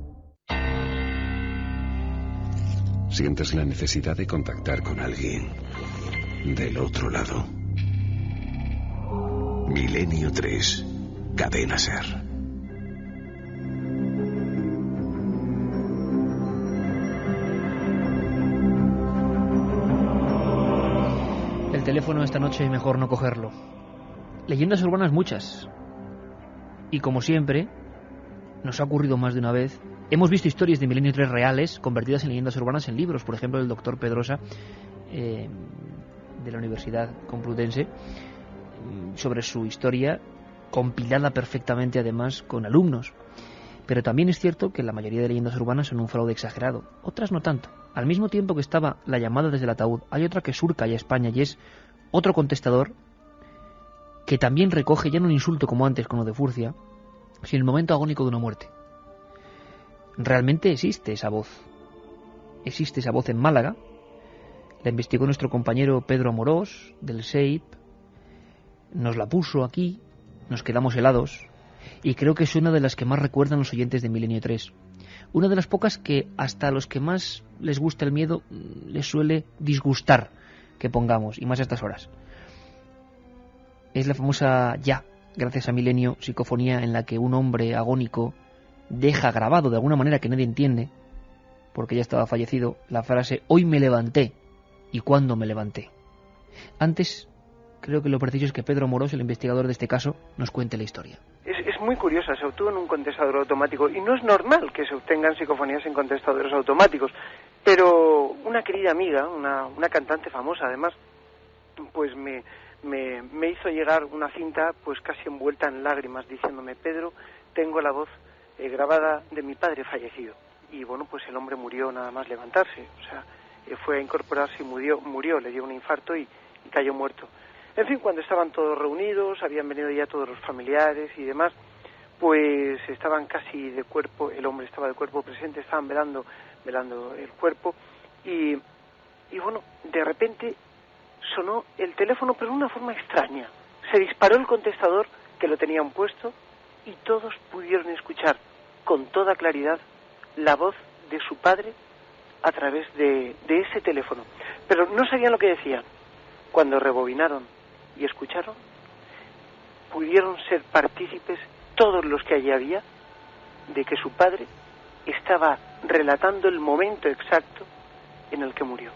Sientes la necesidad de contactar con alguien del otro lado. Milenio 3. Cadena SER. El teléfono esta noche mejor no cogerlo. Leyendas urbanas muchas. Y como siempre, nos ha ocurrido más de una vez. Hemos visto historias de Milenio 3 reales convertidas en leyendas urbanas en libros. Por ejemplo, el doctor Pedrosa, de la Universidad Complutense, sobre su historia, compilada perfectamente además con alumnos. Pero también es cierto que la mayoría de leyendas urbanas son un fraude exagerado. Otras no tanto. Al mismo tiempo que estaba la llamada desde el ataúd, hay otra que surca ya España, y es otro contestador que también recoge ya no un insulto como antes con lo de Furcia, sino el momento agónico de una muerte. Realmente existe esa voz. Existe esa voz en Málaga. La investigó nuestro compañero Pedro Amorós, del SEIP. Nos la puso aquí. Nos quedamos helados. Y creo que es una de las que más recuerdan los oyentes de Milenio 3. Una de las pocas que hasta a los que más les gusta el miedo les suele disgustar que pongamos, y más a estas horas. Es la famosa, ya, gracias a Milenio, psicofonía en la que un hombre agónico deja grabado de alguna manera que nadie entiende, porque ya estaba fallecido, la frase: hoy me levanté, y cuándo me levanté. Antes, creo que lo preciso es que Pedro Amorós, el investigador de este caso, nos cuente la historia. Es muy curiosa, se obtuvo en un contestador automático, y no es normal que se obtengan psicofonías en contestadores automáticos, pero una querida amiga, una cantante famosa además, pues me hizo llegar una cinta pues casi envuelta en lágrimas, diciéndome: Pedro, tengo la voz grabada de mi padre fallecido. Y bueno, pues el hombre murió nada más levantarse, o sea, fue a incorporarse y murió, le dio un infarto y cayó muerto. En fin, cuando estaban todos reunidos, habían venido ya todos los familiares y demás, pues estaban casi de cuerpo, el hombre estaba de cuerpo presente, estaban velando el cuerpo, y bueno, de repente sonó el teléfono, pero de una forma extraña. Se disparó el contestador que lo tenían puesto y todos pudieron escuchar con toda claridad la voz de su padre a través de ese teléfono. Pero no sabían lo que decían. Cuando rebobinaron y escucharon, pudieron ser partícipes todos los que allí había de que su padre estaba relatando el momento exacto en el que murió.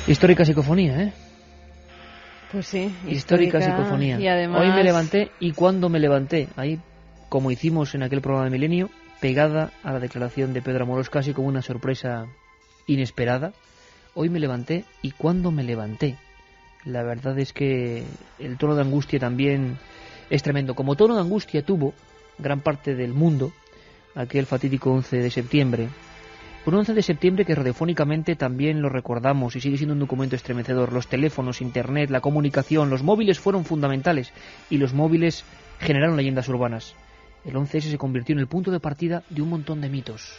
Histórica psicofonía, ¿eh? Pues sí. Histórica psicofonía. Y además... Hoy me levanté y cuando me levanté, ahí, como hicimos en aquel programa de Milenio, pegada a la declaración de Pedro Amorós, casi como una sorpresa inesperada. Hoy me levanté y cuando me levanté. La verdad es que el tono de angustia también es tremendo. Como tono de angustia tuvo gran parte del mundo aquel fatídico 11 de septiembre. Un 11 de septiembre que radiofónicamente también lo recordamos y sigue siendo un documento estremecedor. Los teléfonos, internet, la comunicación, los móviles fueron fundamentales y los móviles generaron leyendas urbanas. El 11S se convirtió en el punto de partida de un montón de mitos.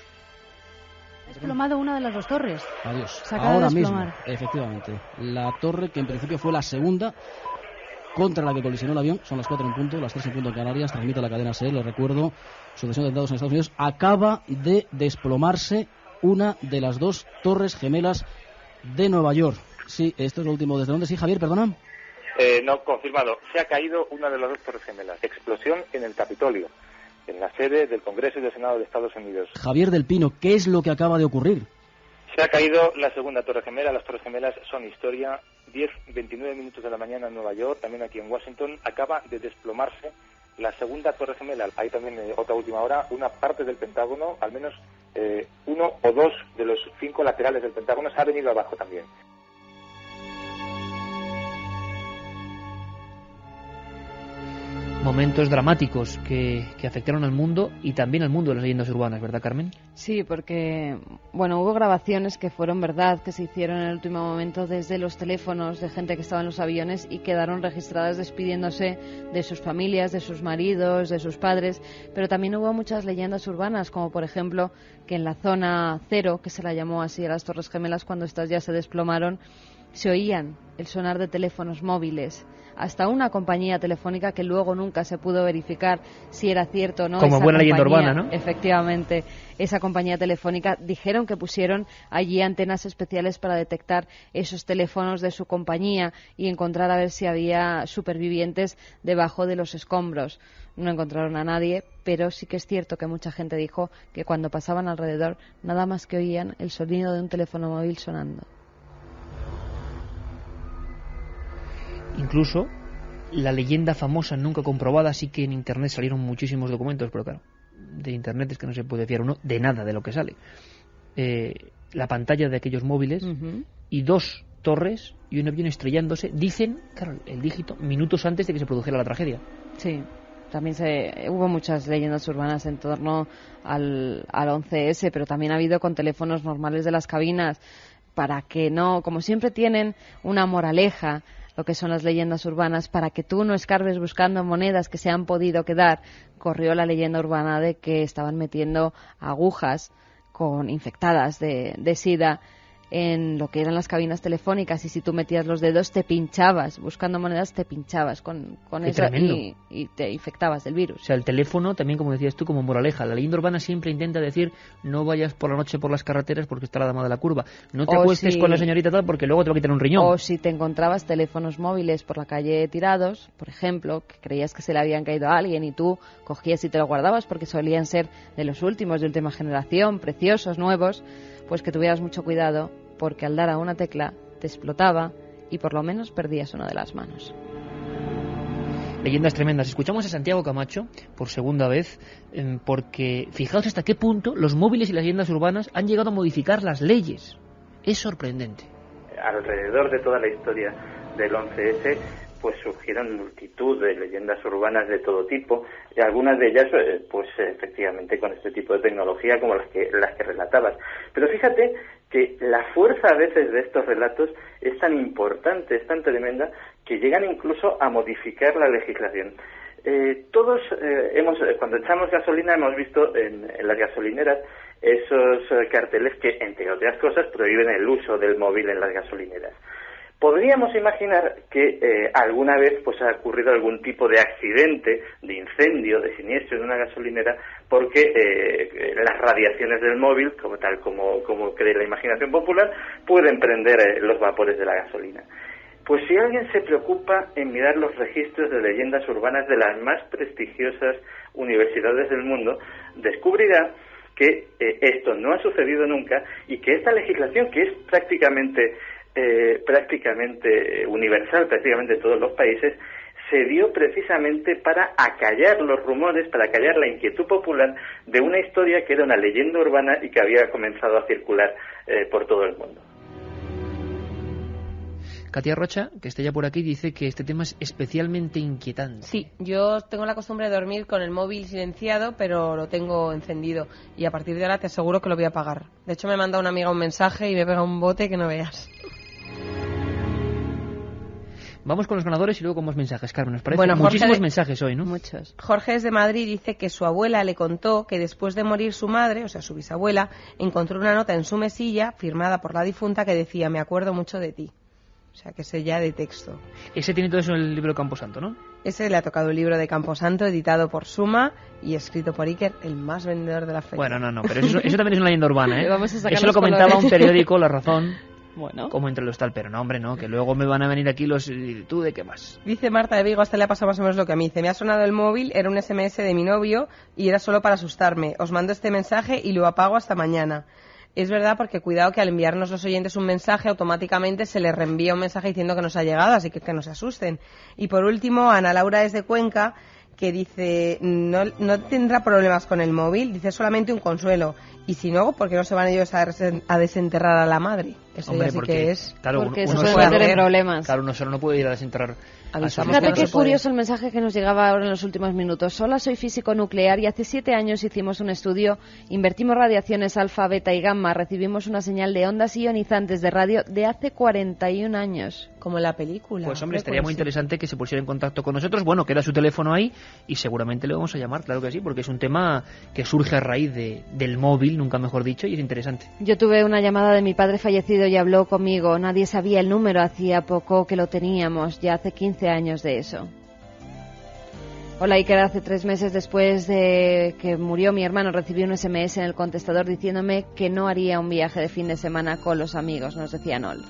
Ha desplomado una de las dos torres. Adiós. Se acaba Ahora de mismo, desplomar. efectivamente. La torre que en principio fue la segunda contra la que colisionó el avión, son las 4 en punto, las 3 en punto en Canarias, transmite la cadena SER, les recuerdo, sucesión de atentados en Estados Unidos, acaba de desplomarse una de las dos torres gemelas de Nueva York. Sí, esto es lo último. ¿Desde dónde? Sí, Javier, perdona. No, confirmado. Se ha caído una de las dos torres gemelas. Explosión en el Capitolio, en la sede del Congreso y del Senado de Estados Unidos. Javier del Pino, ¿qué es lo que acaba de ocurrir? Se ha caído la segunda torre gemela. Las torres gemelas son historia. 10:29 minutos de la mañana en Nueva York, también aquí en Washington, acaba de desplomarse la segunda torre gemela. Hay también otra última hora, una parte del Pentágono, al menos uno o dos de los 5 laterales del Pentágono se ha venido abajo también. Momentos dramáticos que afectaron al mundo y también al mundo de las leyendas urbanas, ¿verdad, Carmen? Sí, porque, bueno, hubo grabaciones que fueron verdad, que se hicieron en el último momento desde los teléfonos de gente que estaba en los aviones y quedaron registradas despidiéndose de sus familias, de sus maridos, de sus padres, pero también hubo muchas leyendas urbanas, como por ejemplo que en la zona cero, que se la llamó así a las Torres Gemelas, cuando estas ya se desplomaron, se oían el sonar de teléfonos móviles. Hasta una compañía telefónica que luego nunca se pudo verificar si era cierto o no. Como buena leyenda urbana, ¿no? Efectivamente, esa compañía telefónica dijeron que pusieron allí antenas especiales para detectar esos teléfonos de su compañía y encontrar a ver si había supervivientes debajo de los escombros. No encontraron a nadie, pero sí que es cierto que mucha gente dijo que cuando pasaban alrededor nada más que oían el sonido de un teléfono móvil sonando. Incluso la leyenda famosa nunca comprobada, sí que en Internet salieron muchísimos documentos, pero claro, de Internet es que no se puede fiar uno de nada de lo que sale. La pantalla de aquellos móviles y 2 torres y un avión estrellándose, dicen, claro, el dígito, minutos antes de que se produjera la tragedia. Sí, también hubo muchas leyendas urbanas en torno al 11S, pero también ha habido con teléfonos normales de las cabinas, para que no, como siempre tienen una moraleja, lo que son las leyendas urbanas, para que tú no escarbes buscando monedas que se han podido quedar. Corrió la leyenda urbana de que estaban metiendo agujas infectadas de SIDA en lo que eran las cabinas telefónicas, y si tú metías los dedos te pinchabas, buscando monedas te pinchabas con eso y te infectabas del virus. O sea, el teléfono también, como decías tú, como moraleja. La leyenda urbana siempre intenta decir: no vayas por la noche por las carreteras porque está la dama de la curva, no te acuestes con la señorita tal porque luego te va a quitar un riñón. O si te encontrabas teléfonos móviles por la calle tirados, por ejemplo, que creías que se le habían caído a alguien y tú cogías y te lo guardabas porque solían ser de los últimos, de última generación, preciosos, nuevos, pues que tuvieras mucho cuidado, porque al dar a una tecla te explotaba y por lo menos perdías una de las manos. Leyendas tremendas. Escuchamos a Santiago Camacho por segunda vez, porque fijaos hasta qué punto los móviles y las leyendas urbanas han llegado a modificar las leyes. Es sorprendente. Alrededor de toda la historia del 11S, pues surgieron multitud de leyendas urbanas de todo tipo, y algunas de ellas, pues efectivamente con este tipo de tecnología como las que relatabas. Pero fíjate que la fuerza a veces de estos relatos es tan importante, es tan tremenda, que llegan incluso a modificar la legislación. Todos cuando echamos gasolina hemos visto en las gasolineras esos carteles que, entre otras cosas, prohíben el uso del móvil en las gasolineras. Podríamos imaginar que alguna vez pues ha ocurrido algún tipo de accidente, de incendio, de siniestro en una gasolinera, porque las radiaciones del móvil, como cree la imaginación popular, pueden prender los vapores de la gasolina. Pues si alguien se preocupa en mirar los registros de leyendas urbanas de las más prestigiosas universidades del mundo, descubrirá que esto no ha sucedido nunca y que esta legislación, que es prácticamente prácticamente universal, prácticamente en todos los países, se dio precisamente para acallar los rumores, para acallar la inquietud popular de una historia que era una leyenda urbana y que había comenzado a circular por todo el mundo. Katia Rocha, que está ya por aquí, dice que este tema es especialmente inquietante. Sí, yo tengo la costumbre de dormir con el móvil silenciado, pero lo tengo encendido. Y a partir de ahora te aseguro que lo voy a apagar. De hecho, me manda una amiga un mensaje y me pega un bote que no veas. Vamos con los ganadores y luego con más mensajes, Carmen. ¿Nos parece? Bueno, muchísimos mensajes hoy, ¿no? Muchos. Jorge es de Madrid, dice que su abuela le contó que después de morir su madre, o sea, su bisabuela, encontró una nota en su mesilla firmada por la difunta que decía: me acuerdo mucho de ti. O sea, que sé ya de texto. Ese tiene todo eso en el libro Camposanto, ¿no? Ese le ha tocado el libro de Camposanto, editado por Suma y escrito por Iker, el más vendedor de la feria. Bueno, no, pero eso también es una leyenda urbana, ¿eh? Vamos a sacar eso lo los comentaba colores. un periódico, La Razón. Bueno. Como entre los tal, pero no, hombre, no, que luego me van a venir aquí los... ¿Tú de qué más? Dice Marta de Vigo, hasta le ha pasado más o menos lo que a mí. Dice: me ha sonado el móvil, era un SMS de mi novio y era solo para asustarme. Os mando este mensaje y lo apago hasta mañana. Es verdad, porque cuidado que al enviarnos los oyentes un mensaje, automáticamente se les reenvía un mensaje diciendo que nos ha llegado, así que no se asusten. Y por último, Ana Laura es de Cuenca, que dice: no tendrá problemas con el móvil, dice solamente un consuelo. Y si no, ¿por qué no se van ellos a desenterrar a la madre? Eso Hombre, ya sí porque, que es. claro, porque uno se puede solo- meter en problemas. Claro, uno solo no puede ir a desenterrar. Fíjate qué curioso el mensaje que nos llegaba ahora en los últimos minutos. Hola, soy físico nuclear y hace 7 años hicimos un estudio, invertimos radiaciones alfa, beta y gamma, recibimos una señal de ondas ionizantes de radio de hace 41 años. Como en la película. Pues hombre, estaría muy interesante que se pusiera en contacto con nosotros. Bueno, queda su teléfono ahí y seguramente le vamos a llamar, claro que sí, porque es un tema que surge a raíz del móvil, nunca mejor dicho, y es interesante. Yo tuve una llamada de mi padre fallecido y habló conmigo. Nadie sabía el número, hacía poco que lo teníamos, ya hace 15 años de eso. Hola, Iker, hace 3 meses después de que murió mi hermano recibí un SMS en el contestador diciéndome que no haría un viaje de fin de semana con los amigos, nos decía Nol.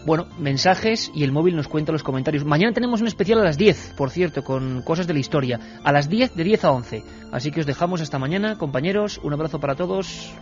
Bueno, mensajes y el móvil nos cuenta los comentarios. Mañana tenemos un especial a las 10, por cierto, con cosas de la historia. A las 10, de 10 a 11. Así que os dejamos hasta mañana, compañeros. Un abrazo para todos.